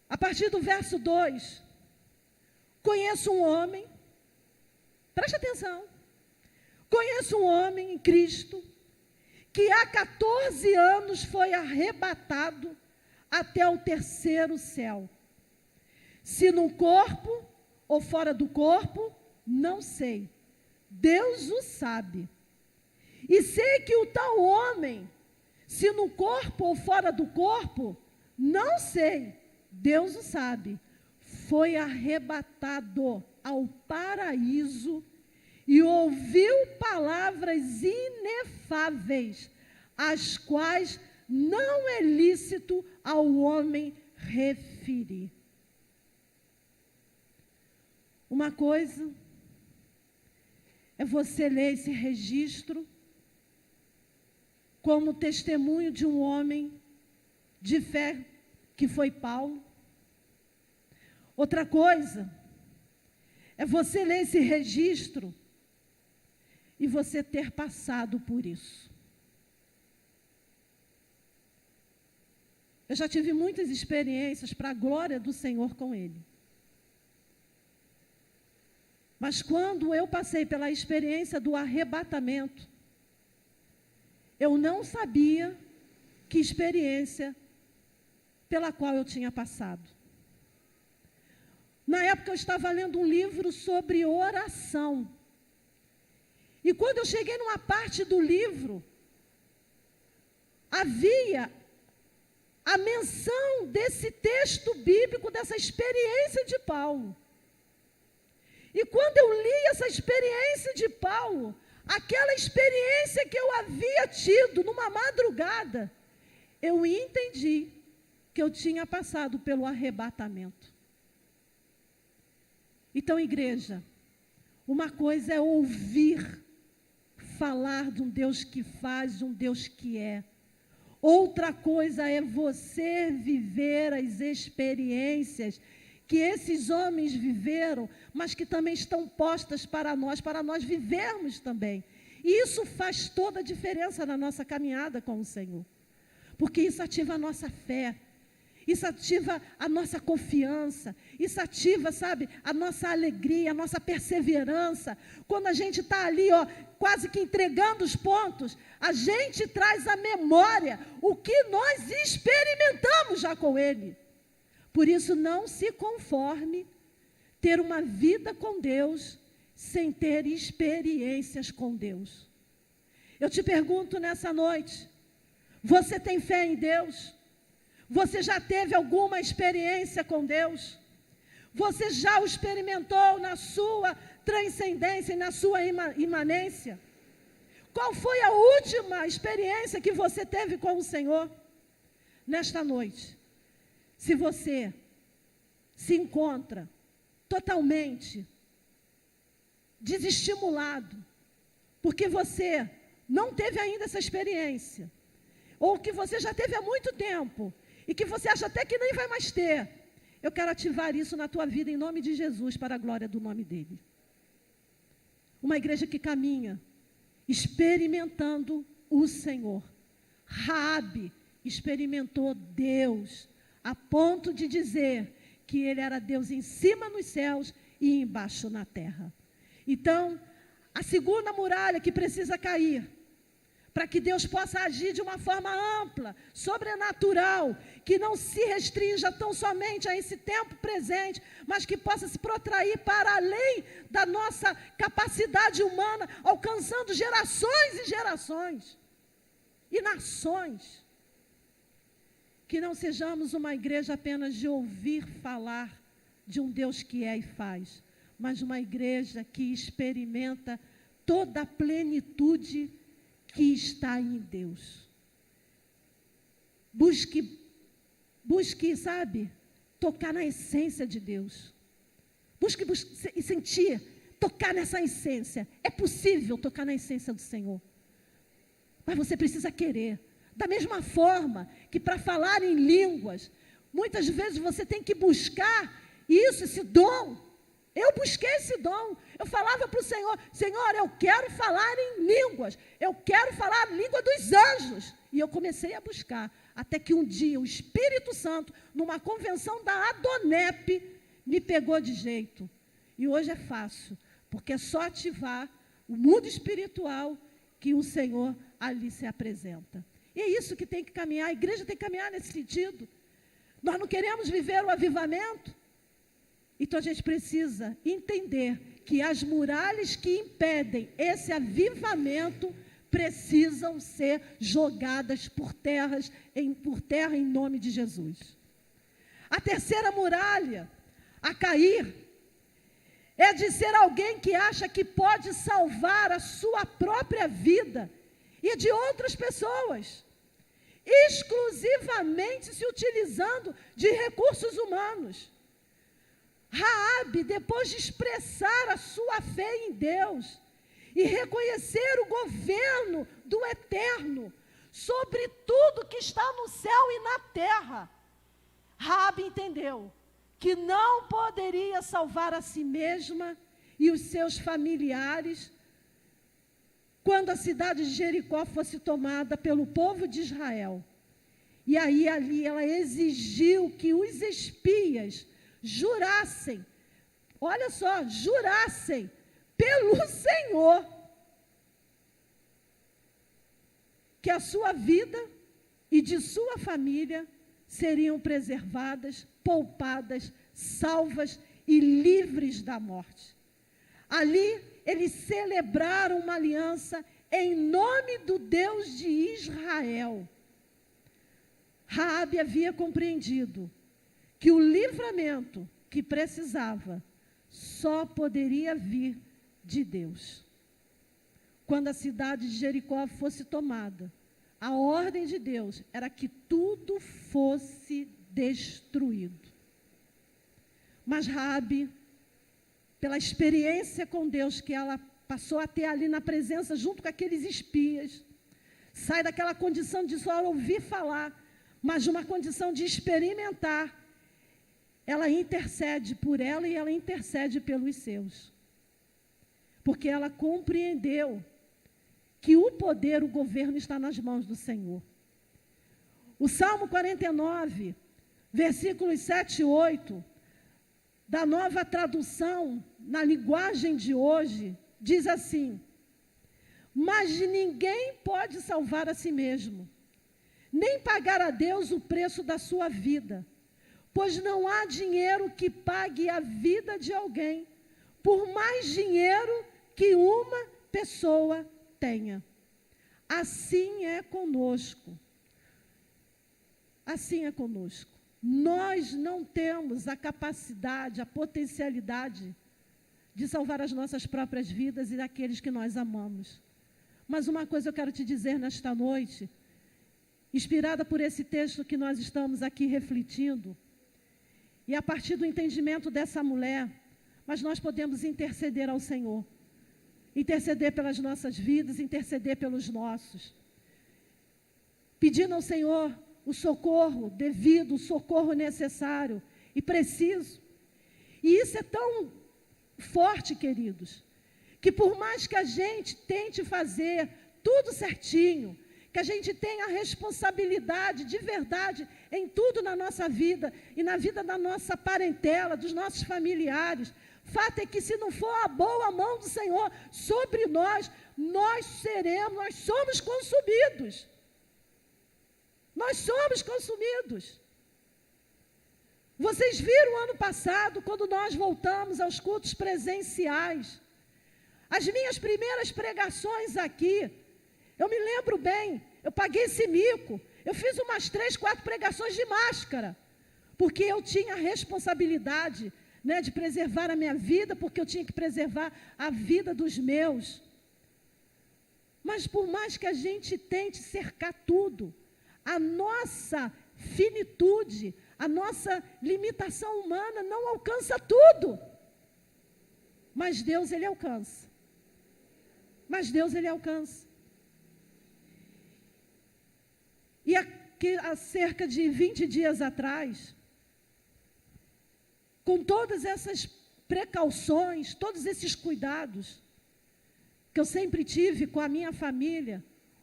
A partir do verso 2. Conheço um homem, preste atenção, conheço um homem em Cristo, que há 14 anos foi arrebatado até o 3º céu. Se no corpo ou fora do corpo, não sei. Deus o sabe. E sei que o tal homem, se no corpo ou fora do corpo, não sei. Deus o sabe. Foi arrebatado ao paraíso e ouviu palavras inefáveis, as quais não é lícito ao homem referir. Uma coisa é você ler esse registro como testemunho de um homem de fé que foi Paulo. Outra coisa é você ler esse registro e você ter passado por isso. Eu já tive muitas experiências para a glória do Senhor com Ele. Mas quando eu passei pela experiência do arrebatamento, eu não sabia que experiência pela qual eu tinha passado. Na época eu estava lendo um livro sobre oração. E quando eu cheguei numa parte do livro, havia a menção desse texto bíblico, dessa experiência de Paulo. E quando eu li essa experiência de Paulo, aquela experiência que eu havia tido numa madrugada, eu entendi que eu tinha passado pelo arrebatamento. Então, igreja, uma coisa é ouvir falar de um Deus que faz, de um Deus que é. Outra coisa é você viver as experiências que esses homens viveram, mas que também estão postas para nós vivermos também. E isso faz toda a diferença na nossa caminhada com o Senhor. Porque isso ativa a nossa fé, isso ativa a nossa confiança, isso ativa, sabe, a nossa alegria, a nossa perseverança. Quando a gente está ali, quase que entregando os pontos, a gente traz à memória o que nós experimentamos já com Ele. Por isso, não se conforme ter uma vida com Deus sem ter experiências com Deus. Eu te pergunto nessa noite, você tem fé em Deus? Você já teve alguma experiência com Deus? Você já o experimentou na sua transcendência e na sua imanência? Qual foi a última experiência que você teve com o Senhor? Nesta noite, se você se encontra totalmente desestimulado, porque você não teve ainda essa experiência, ou que você já teve há muito tempo, e que você acha até que nem vai mais ter, eu quero ativar isso na tua vida, em nome de Jesus, para a glória do nome dEle. Uma igreja que caminha, experimentando o Senhor. Raabe experimentou Deus, a ponto de dizer que Ele era Deus em cima nos céus e embaixo na terra. Então, a segunda muralha que precisa cair, para que Deus possa agir de uma forma ampla, sobrenatural, que não se restrinja tão somente a esse tempo presente, mas que possa se protrair para além da nossa capacidade humana, alcançando gerações e gerações e nações. Que não sejamos uma igreja apenas de ouvir falar de um Deus que é e faz, mas uma igreja que experimenta toda a plenitude que está em Deus. Busque, sabe, tocar na essência de Deus. Busque e sentir, tocar nessa essência. É possível tocar na essência do Senhor. Mas você precisa querer. Da mesma forma que para falar em línguas, muitas vezes você tem que buscar isso, esse dom. Eu busquei esse dom. Eu falava para o Senhor, Senhor, eu quero falar em línguas. Eu quero falar a língua dos anjos. E eu comecei a buscar. Até que um dia o Espírito Santo, numa convenção da Adonep, me pegou de jeito. E hoje é fácil, porque é só ativar o mundo espiritual que o Senhor ali se apresenta. E é isso que tem que caminhar. A igreja tem que caminhar nesse sentido. Nós não queremos viver o avivamento. Então a gente precisa entender que as muralhas que impedem esse avivamento precisam ser jogadas por terra em nome de Jesus. A terceira muralha a cair é de ser alguém que acha que pode salvar a sua própria vida e de outras pessoas, exclusivamente se utilizando de recursos humanos. Raabe, depois de expressar a sua fé em Deus e reconhecer o governo do Eterno sobre tudo que está no céu e na terra, Raabe entendeu que não poderia salvar a si mesma e os seus familiares quando a cidade de Jericó fosse tomada pelo povo de Israel. E aí ali ela exigiu que os espias jurassem, olha só, jurassem pelo Senhor que a sua vida e de sua família seriam preservadas, poupadas, salvas e livres da morte. Ali eles celebraram uma aliança em nome do Deus de Israel. Raabe havia compreendido que o livramento que precisava só poderia vir de Deus. Quando a cidade de Jericó fosse tomada, a ordem de Deus era que tudo fosse destruído. Mas Raabe, pela experiência com Deus que ela passou a ter ali na presença, junto com aqueles espias, sai daquela condição de só ouvir falar, mas de uma condição de experimentar. Ela intercede por ela e ela intercede pelos seus. Porque ela compreendeu que o poder, o governo está nas mãos do Senhor. O Salmo 49, versículos 7 e 8, da Nova Tradução, na linguagem de hoje, diz assim: mas ninguém pode salvar a si mesmo, nem pagar a Deus o preço da sua vida, pois não há dinheiro que pague a vida de alguém, por mais dinheiro que uma pessoa tenha. Assim é conosco. Assim é conosco. Nós não temos a capacidade, a potencialidade de salvar as nossas próprias vidas e daqueles que nós amamos. Mas uma coisa eu quero te dizer nesta noite, inspirada por esse texto que nós estamos aqui refletindo, e a partir do entendimento dessa mulher, mas nós podemos interceder ao Senhor, interceder pelas nossas vidas, interceder pelos nossos. Pedindo ao Senhor o socorro devido, o socorro necessário e preciso. E isso é tão forte, queridos, que por mais que a gente tente fazer tudo certinho, que a gente tenha a responsabilidade de verdade em tudo na nossa vida e na vida da nossa parentela, dos nossos familiares, fato é que se não for a boa mão do Senhor sobre nós, nós somos consumidos. Nós somos consumidos. Vocês viram ano passado, quando nós voltamos aos cultos presenciais, as minhas primeiras pregações aqui, eu me lembro bem, eu paguei esse mico, eu fiz umas 3, 4 pregações de máscara, porque eu tinha a responsabilidade, né, de preservar a minha vida, porque eu tinha que preservar a vida dos meus. Mas por mais que a gente tente cercar tudo, a nossa finitude, a nossa limitação humana não alcança tudo. Mas Deus, Ele alcança. Mas Deus, Ele alcança. E aqui, há cerca de 20 dias atrás, com todas essas precauções, todos esses cuidados que eu sempre tive com a minha família,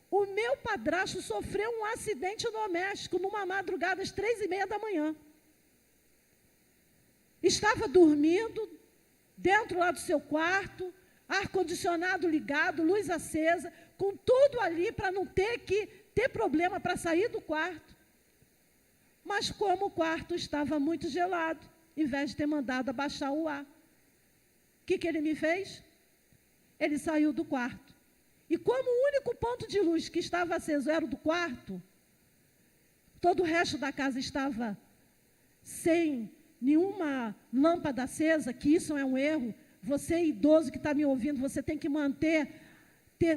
o meu padrasto sofreu um acidente doméstico numa madrugada às 3h30 da manhã. Estava dormindo dentro lá do seu quarto, ar-condicionado ligado, luz acesa, com tudo ali para não ter que ter problema para sair do quarto. Mas como o quarto estava muito gelado, em vez de ter mandado abaixar o ar, o que ele me fez? Ele saiu do quarto. E como o único ponto de luz que estava aceso era o do quarto, todo o resto da casa estava sem nenhuma lâmpada acesa, que isso é um erro. Você, idoso que está me ouvindo, você tem que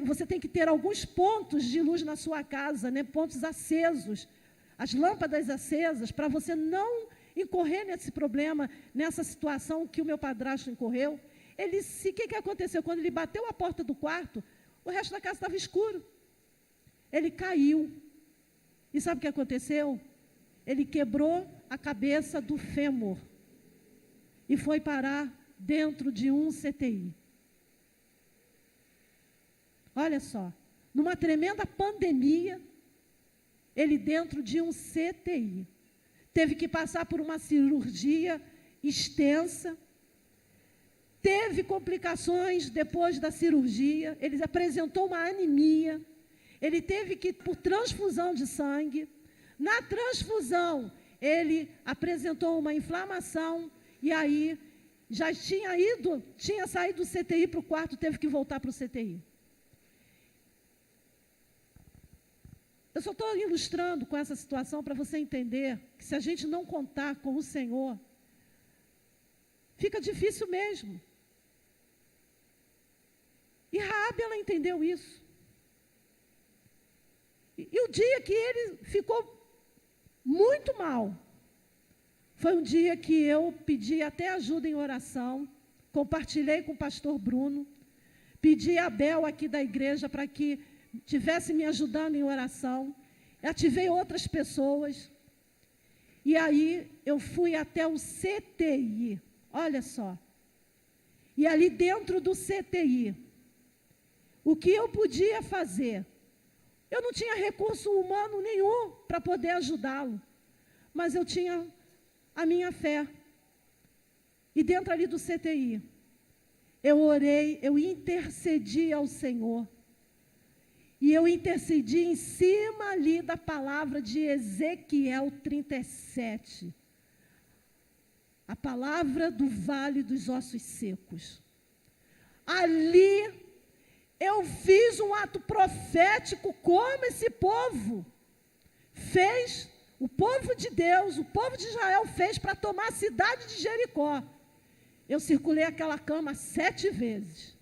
você tem que ter alguns pontos de luz na sua casa, né? Pontos acesos, as lâmpadas acesas, para você não incorrer nesse problema, nessa situação que o meu padrasto incorreu. O que aconteceu? Quando ele bateu a porta do quarto, o resto da casa estava escuro. Ele caiu. E sabe o que aconteceu? Ele quebrou a cabeça do fêmur e foi parar dentro de um CTI. Olha só, numa tremenda pandemia, ele dentro de um CTI. Teve que passar por uma cirurgia extensa, teve complicações depois da cirurgia, ele apresentou uma anemia, ele teve que ir por transfusão de sangue. Na transfusão, ele apresentou uma inflamação e aí já tinha saído do CTI para o quarto, teve que voltar para o CTI. Eu só estou ilustrando com essa situação para você entender que se a gente não contar com o Senhor, fica difícil mesmo. E Raabe, ela entendeu isso. E o dia que ele ficou muito mal, foi um dia que eu pedi até ajuda em oração, compartilhei com o pastor Bruno, pedi a Bel aqui da igreja para que estivesse me ajudando em oração, ativei outras pessoas, e aí eu fui até o CTI, olha só, e ali dentro do CTI, o que eu podia fazer? Eu não tinha recurso humano nenhum para poder ajudá-lo, mas eu tinha a minha fé. E dentro ali do CTI, eu orei, eu intercedi ao Senhor. E eu intercedi em cima ali da palavra de Ezequiel 37. A palavra do vale dos ossos secos. Ali eu fiz um ato profético como esse povo fez, o povo de Deus, o povo de Israel fez para tomar a cidade de Jericó. Eu circulei aquela cama 7 vezes.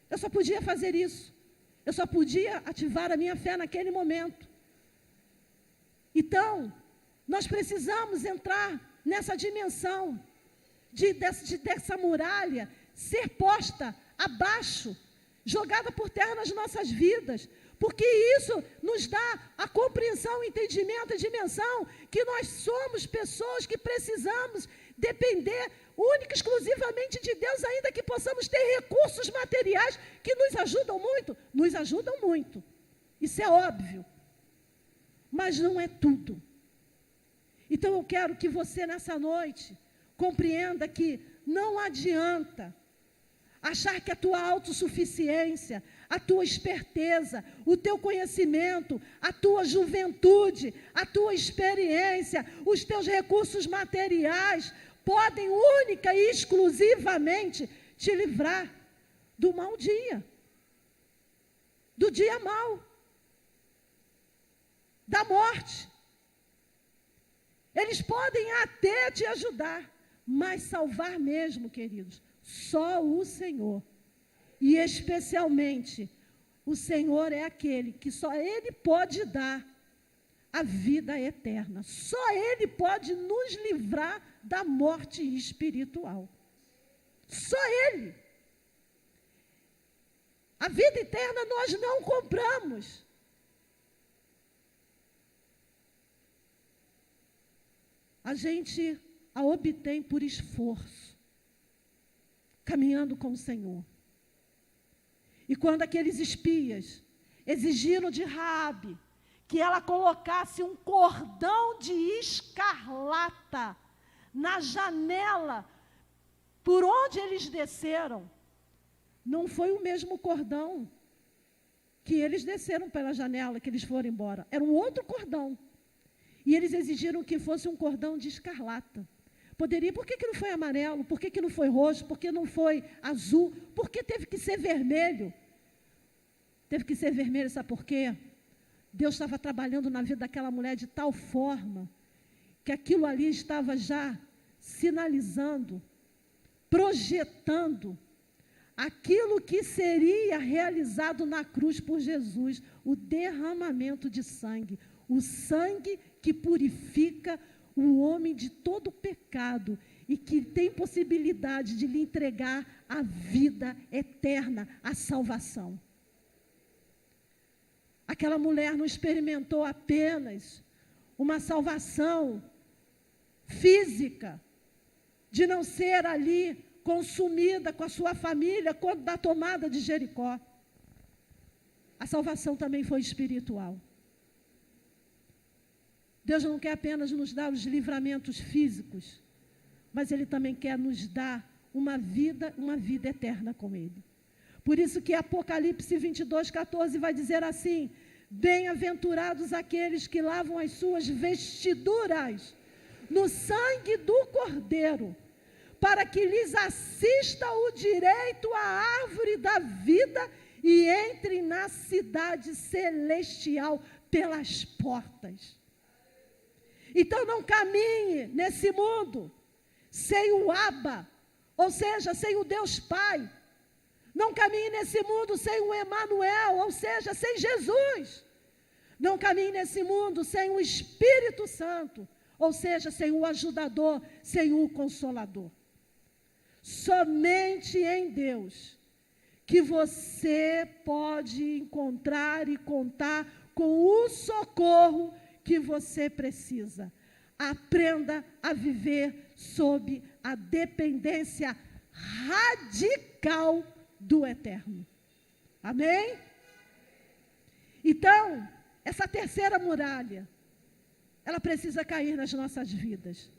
Eu só podia fazer isso. Eu só podia ativar a minha fé naquele momento. Então, nós precisamos entrar nessa dimensão dessa muralha ser posta abaixo, jogada por terra nas nossas vidas, porque isso nos dá a compreensão, o entendimento, a dimensão que nós somos pessoas que precisamos depender única e exclusivamente de Deus, ainda que possamos ter recursos materiais que nos ajudam muito, isso é óbvio, mas não é tudo. Então eu quero que você nessa noite compreenda que não adianta achar que a tua autossuficiência, a tua esperteza, o teu conhecimento, a tua juventude, a tua experiência, os teus recursos materiais podem única e exclusivamente te livrar do mau dia, do dia mau, da morte. Eles podem até te ajudar, mas salvar mesmo, queridos, só o Senhor. E especialmente, o Senhor é aquele que só Ele pode dar a vida eterna. Só Ele pode nos livrar da morte espiritual. Só Ele. A vida eterna nós não compramos. A gente a obtém por esforço, caminhando com o Senhor. E quando aqueles espias exigiram de Raabe que ela colocasse um cordão de escarlata na janela por onde eles desceram, não foi o mesmo cordão que eles desceram pela janela, que eles foram embora. Era um outro cordão. E eles exigiram que fosse um cordão de escarlata. Poderia, por que não foi amarelo? Por que não foi roxo? Por que não foi azul? Por que teve que ser vermelho? Teve que ser vermelho, sabe por quê? Deus estava trabalhando na vida daquela mulher de tal forma que aquilo ali estava já sinalizando, projetando aquilo que seria realizado na cruz por Jesus, o derramamento de sangue, o sangue que purifica o homem de todo pecado e que tem possibilidade de lhe entregar a vida eterna, a salvação. Aquela mulher não experimentou apenas uma salvação física, de não ser ali consumida com a sua família quando da tomada de Jericó. A salvação também foi espiritual. Deus não quer apenas nos dar os livramentos físicos, mas Ele também quer nos dar uma vida eterna com Ele. Por isso que Apocalipse 22:14 vai dizer assim: bem-aventurados aqueles que lavam as suas vestiduras no sangue do Cordeiro, para que lhes assista o direito à árvore da vida e entrem na cidade celestial pelas portas. Então não caminhe nesse mundo sem o Abba, ou seja, sem o Deus Pai. Não caminhe nesse mundo sem o Emanuel, ou seja, sem Jesus. Não caminhe nesse mundo sem o Espírito Santo, ou seja, sem o ajudador, sem o consolador. Somente em Deus que você pode encontrar e contar com o socorro que você precisa. Aprenda a viver sob a dependência radical do eterno. Amém? Então, essa terceira muralha, ela precisa cair nas nossas vidas.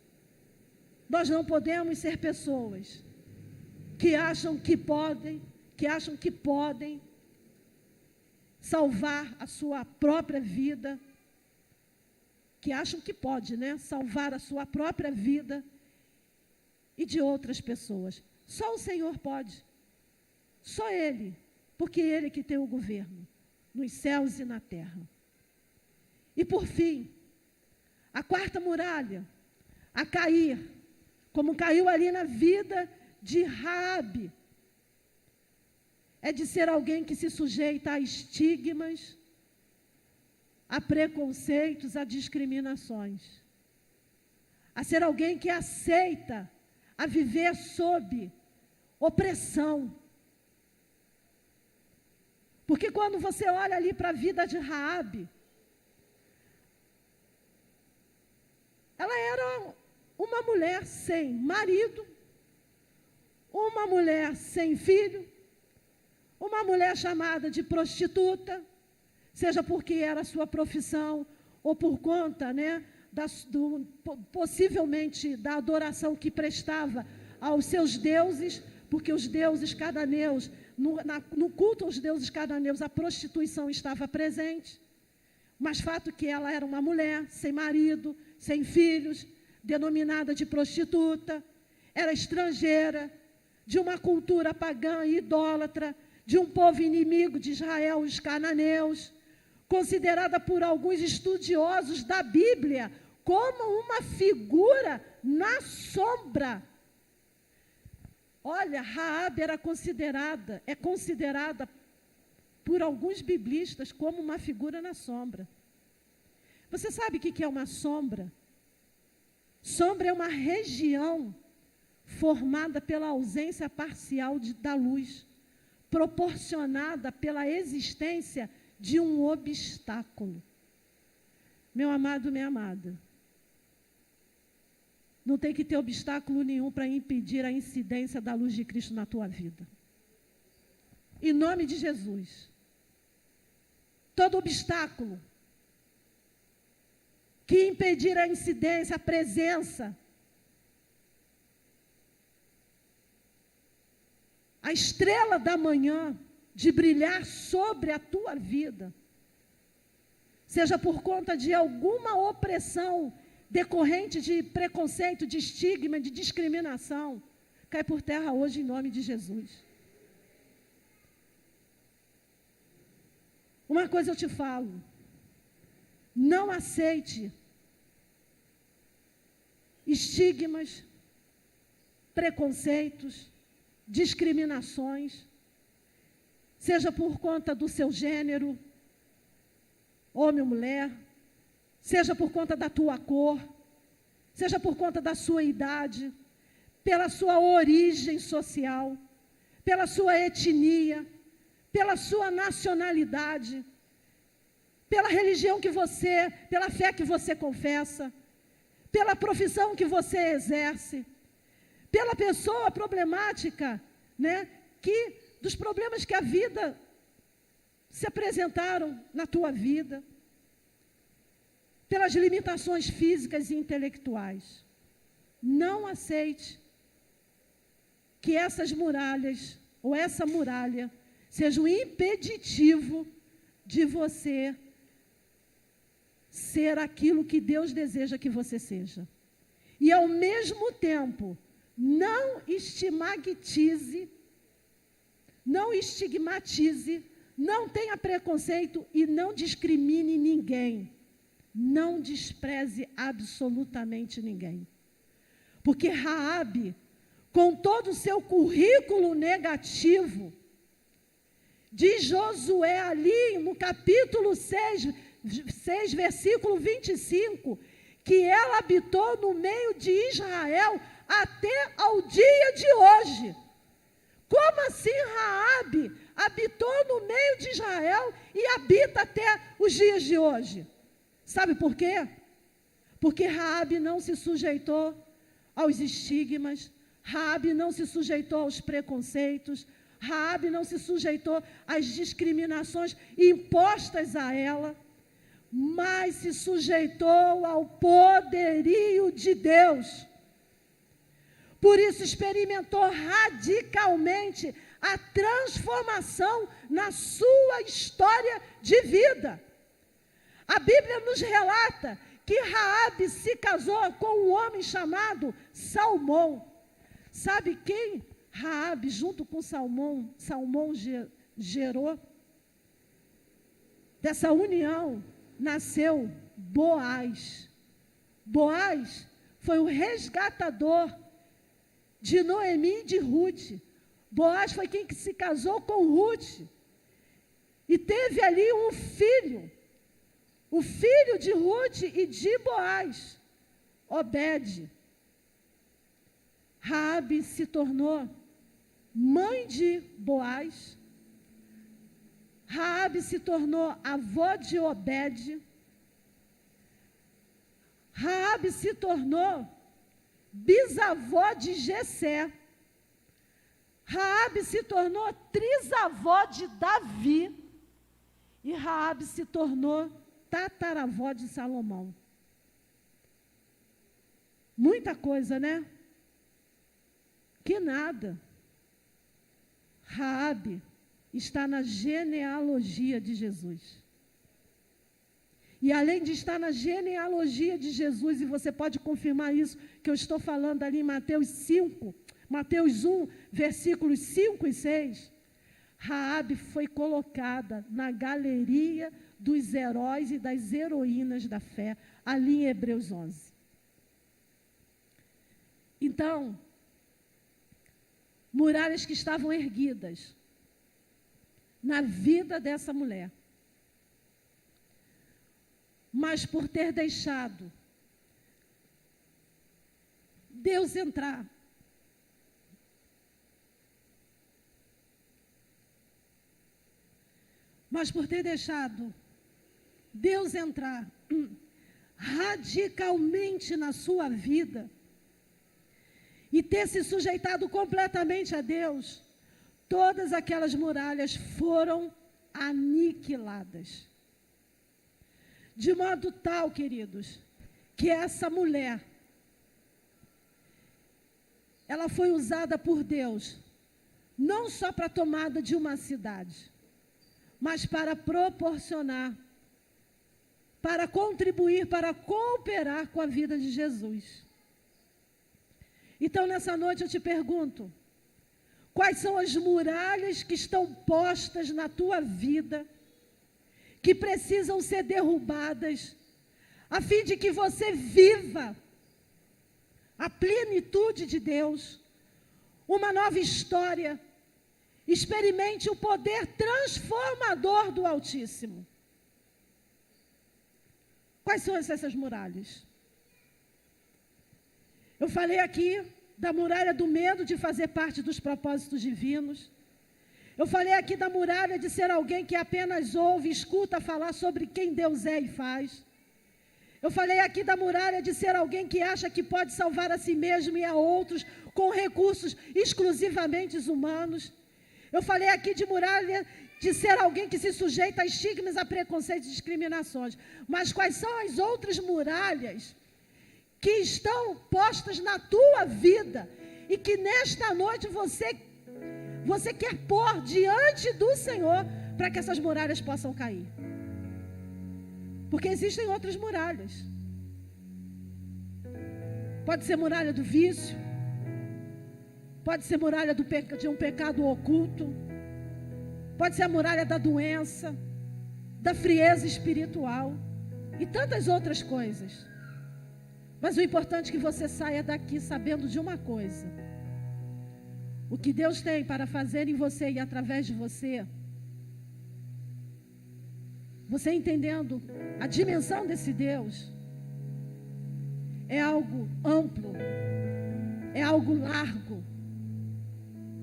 Nós não podemos ser pessoas que acham que podem salvar a sua própria vida, que acham que pode, salvar a sua própria vida e de outras pessoas. Só o Senhor pode. Só Ele, porque Ele que tem o governo nos céus e na terra. E por fim, a quarta muralha a cair, como caiu ali na vida de Raabe, é de ser alguém que se sujeita a estigmas, a preconceitos, a discriminações. A ser alguém que aceita a viver sob opressão, Porque quando você olha ali para a vida de Raabe, ela era uma mulher sem marido, uma mulher sem filho, uma mulher chamada de prostituta, seja porque era a sua profissão ou por conta, possivelmente da adoração que prestava aos seus deuses, porque os deuses cananeus, no culto aos deuses cananeus, a prostituição estava presente. Mas fato que ela era uma mulher sem marido, sem filhos, denominada de prostituta, era estrangeira, de uma cultura pagã e idólatra, de um povo inimigo de Israel, os cananeus, considerada por alguns estudiosos da Bíblia como uma figura na sombra. Olha, Raabe é considerada por alguns biblistas como uma figura na sombra. Você sabe o que é uma sombra? Sombra é uma região formada pela ausência parcial da luz, proporcionada pela existência de um obstáculo. Meu amado, minha amada, não tem que ter obstáculo nenhum para impedir a incidência da luz de Cristo na tua vida. Em nome de Jesus. Todo obstáculo que impedir a incidência, a presença, a estrela da manhã de brilhar sobre a tua vida, seja por conta de alguma opressão decorrente de preconceito, de estigma, de discriminação, cai por terra hoje em nome de Jesus. Uma coisa eu te falo, não aceite estigmas, preconceitos, discriminações, seja por conta do seu gênero, homem ou mulher, seja por conta da tua cor, seja por conta da sua idade, pela sua origem social, pela sua etnia, pela sua nacionalidade, pela religião pela fé que você confessa, pela profissão que você exerce, pela pessoa problemática, dos problemas que a vida se apresentaram na tua vida, pelas limitações físicas e intelectuais. Não aceite que essas muralhas, ou essa muralha, seja um impeditivo de você ser aquilo que Deus deseja que você seja. E, ao mesmo tempo, não estigmatize, não tenha preconceito e não discrimine ninguém. Não despreze absolutamente ninguém. Porque Raabe, com todo o seu currículo negativo, diz Josué ali no capítulo 6, versículo 25, que ela habitou no meio de Israel até ao dia de hoje. Como assim Raabe habitou no meio de Israel e habita até os dias de hoje? Sabe por quê? Porque Raabe não se sujeitou aos estigmas, Raabe não se sujeitou aos preconceitos, Raabe não se sujeitou às discriminações impostas a ela, mas se sujeitou ao poderio de Deus. Por isso experimentou radicalmente a transformação na sua história de vida. A Bíblia nos relata que Raabe se casou com um homem chamado Salmão. Sabe quem Raabe, junto com Salmão gerou? Dessa união nasceu Boaz. Boaz foi o resgatador de Noemi e de Ruth. Boaz foi quem que se casou com Ruth. E teve ali um filho. O filho de Ruth e de Boaz, Obed. Raabe se tornou mãe de Boaz. Raabe se tornou avó de Obed. Raabe se tornou bisavó de Jessé. Raabe se tornou trisavó de Davi. E Raabe se tornou tataravó de Salomão. Muita coisa, né? Que nada. Raabe está na genealogia de Jesus. E além de estar na genealogia de Jesus, e você pode confirmar isso, que eu estou falando ali em Mateus 1, versículos 5 e 6, Raabe foi colocada na galeria dos heróis e das heroínas da fé, ali em Hebreus 11. Então, muralhas que estavam erguidas na vida dessa mulher, mas por ter deixado Deus entrar, Deus entrar radicalmente na sua vida e ter se sujeitado completamente a Deus, todas aquelas muralhas foram aniquiladas. De modo tal, queridos, que essa mulher, ela foi usada por Deus, não só para a tomada de uma cidade, mas para proporcionar, para contribuir, para cooperar com a vida de Jesus. Então, nessa noite eu te pergunto, quais são as muralhas que estão postas na tua vida, que precisam ser derrubadas, a fim de que você viva a plenitude de Deus, uma nova história, experimente o poder transformador do Altíssimo. Quais são essas muralhas? Eu falei aqui da muralha do medo de fazer parte dos propósitos divinos. Eu falei aqui da muralha de ser alguém que apenas ouve e escuta falar sobre quem Deus é e faz. Eu falei aqui da muralha de ser alguém que acha que pode salvar a si mesmo e a outros com recursos exclusivamente humanos. Eu falei aqui de muralha de ser alguém que se sujeita a estigmas, a preconceitos e discriminações. Mas quais são as outras muralhas que estão postas na tua vida e que nesta noite você quer pôr diante do Senhor para que essas muralhas possam cair? Porque existem outras muralhas. Pode ser muralha do vício, pode ser muralha de um pecado oculto, pode ser a muralha da doença, da frieza espiritual e tantas outras coisas. Mas o importante é que você saia daqui sabendo de uma coisa: o que Deus tem para fazer em você e através de você, você entendendo a dimensão desse Deus, é algo amplo, é algo largo,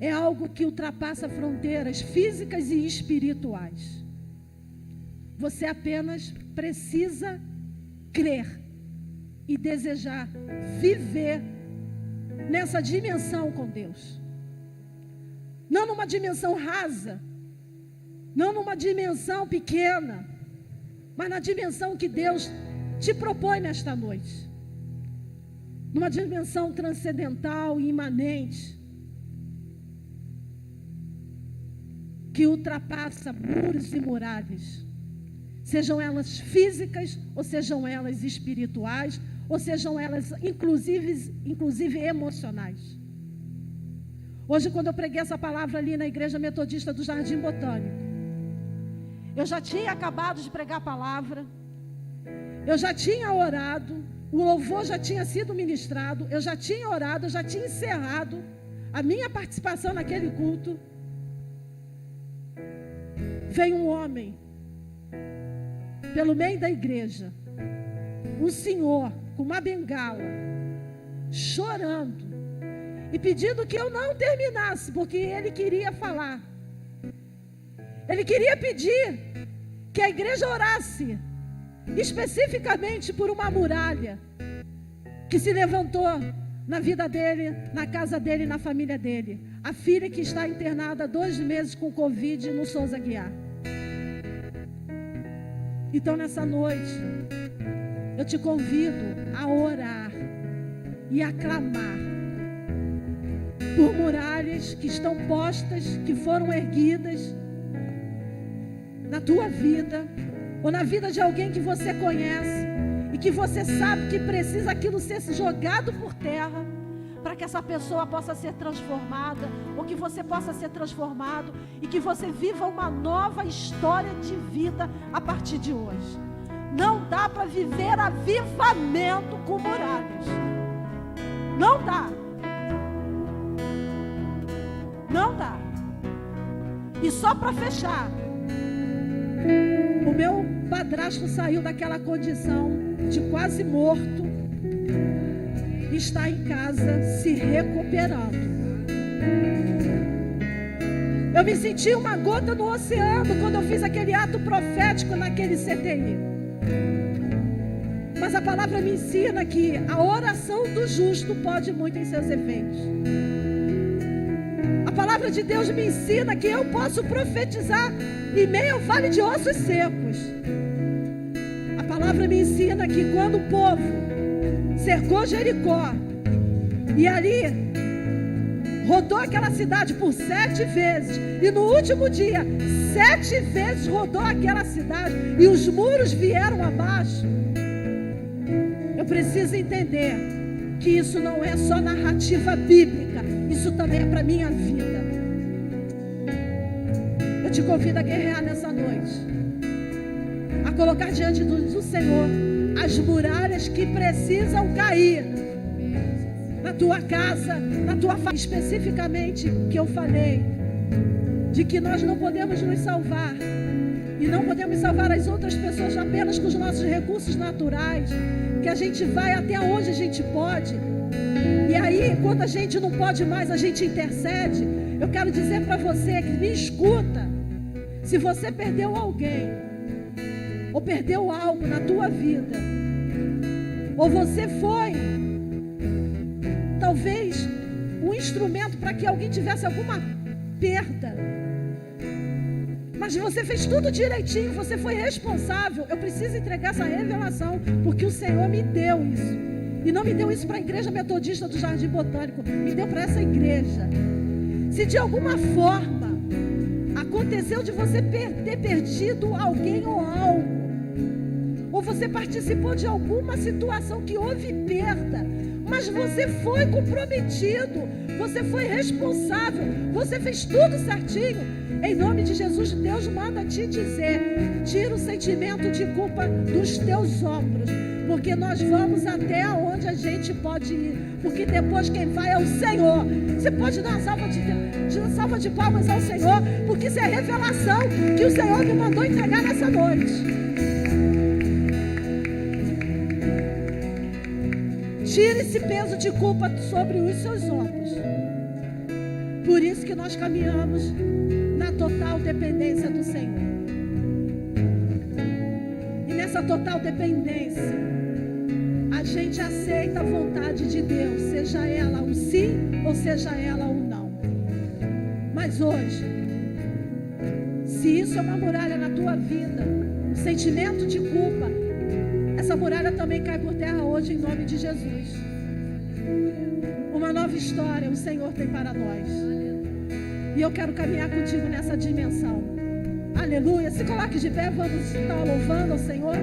é algo que ultrapassa fronteiras físicas e espirituais. Você apenas precisa crer e desejar viver nessa dimensão com Deus. Não numa dimensão rasa, não numa dimensão pequena, mas na dimensão que Deus te propõe nesta noite. Numa dimensão transcendental e imanente, que ultrapassa muros e muralhas, sejam elas físicas, ou sejam elas espirituais, ou sejam elas inclusive emocionais. Hoje, quando eu preguei essa palavra ali na Igreja Metodista do Jardim Botânico, eu já tinha acabado de pregar a palavra, eu já tinha orado, o louvor já tinha sido ministrado, eu já tinha orado, eu já tinha encerrado a minha participação naquele culto. Veio um homem pelo meio da igreja, um senhor com uma bengala, chorando e pedindo que eu não terminasse, porque ele queria falar. Ele queria pedir que a igreja orasse especificamente por uma muralha que se levantou na vida dele, na casa dele, na família dele. A filha que está internada há 2 meses com Covid no Souza Aguiar. Então nessa noite, eu te convido a orar e a clamar por muralhas que estão postas, que foram erguidas na tua vida, ou na vida de alguém que você conhece, e que você sabe que precisa aquilo ser jogado por terra, para que essa pessoa possa ser transformada, ou que você possa ser transformado, e que você viva uma nova história de vida a partir de hoje. Não dá para viver avivamento com muralhas. Não dá. Não dá. E só para fechar, o meu padrasto saiu daquela condição de quase morto, está em casa se recuperando. Eu me senti uma gota no oceano quando eu fiz aquele ato profético naquele CTI. Mas a palavra me ensina que a oração do justo pode muito em seus efeitos. A palavra de Deus me ensina que eu posso profetizar em meio ao vale de ossos secos. A palavra me ensina que quando o povo cercou Jericó e ali rodou aquela cidade por 7 vezes, e no último dia 7 vezes rodou aquela cidade e os muros vieram abaixo, eu preciso entender que isso não é só narrativa bíblica, isso também é para a minha vida. Eu te convido a guerrear nessa noite, a colocar diante do Senhor as muralhas que precisam cair na tua casa, na tua família. Especificamente que eu falei de que nós não podemos nos salvar e não podemos salvar as outras pessoas apenas com os nossos recursos naturais, que a gente vai até onde a gente pode, e aí quando a gente não pode mais, a gente intercede. Eu quero dizer para você que me escuta, se você perdeu alguém ou perdeu algo na tua vida, ou você foi talvez um instrumento para que alguém tivesse alguma perda, mas você fez tudo direitinho, você foi responsável. Eu preciso entregar essa revelação, porque o Senhor me deu isso, e não me deu isso para a igreja metodista do Jardim Botânico, me deu para essa igreja. Se de alguma forma aconteceu de você ter perdido alguém ou algo, ou você participou de alguma situação que houve perda, mas você foi comprometido, você foi responsável, você fez tudo certinho, em nome de Jesus, Deus manda te dizer: tira o sentimento de culpa dos teus ombros, porque nós vamos até onde a gente pode ir, porque depois quem vai é o Senhor. Você pode dar uma salva de palmas ao Senhor, porque isso é a revelação que o Senhor me mandou entregar nessa noite. Tire esse peso de culpa sobre os seus ombros. Por isso que nós caminhamos na total dependência do Senhor. E nessa total dependência, a gente aceita a vontade de Deus, seja ela um sim ou seja ela um não. Mas hoje, se isso é uma muralha na tua vida, um sentimento de culpa, essa muralha também cai por terra hoje em nome de Jesus. Uma nova história o Senhor tem para nós. E eu quero caminhar contigo nessa dimensão. Aleluia. Se coloque de pé, vamos estar louvando ao Senhor.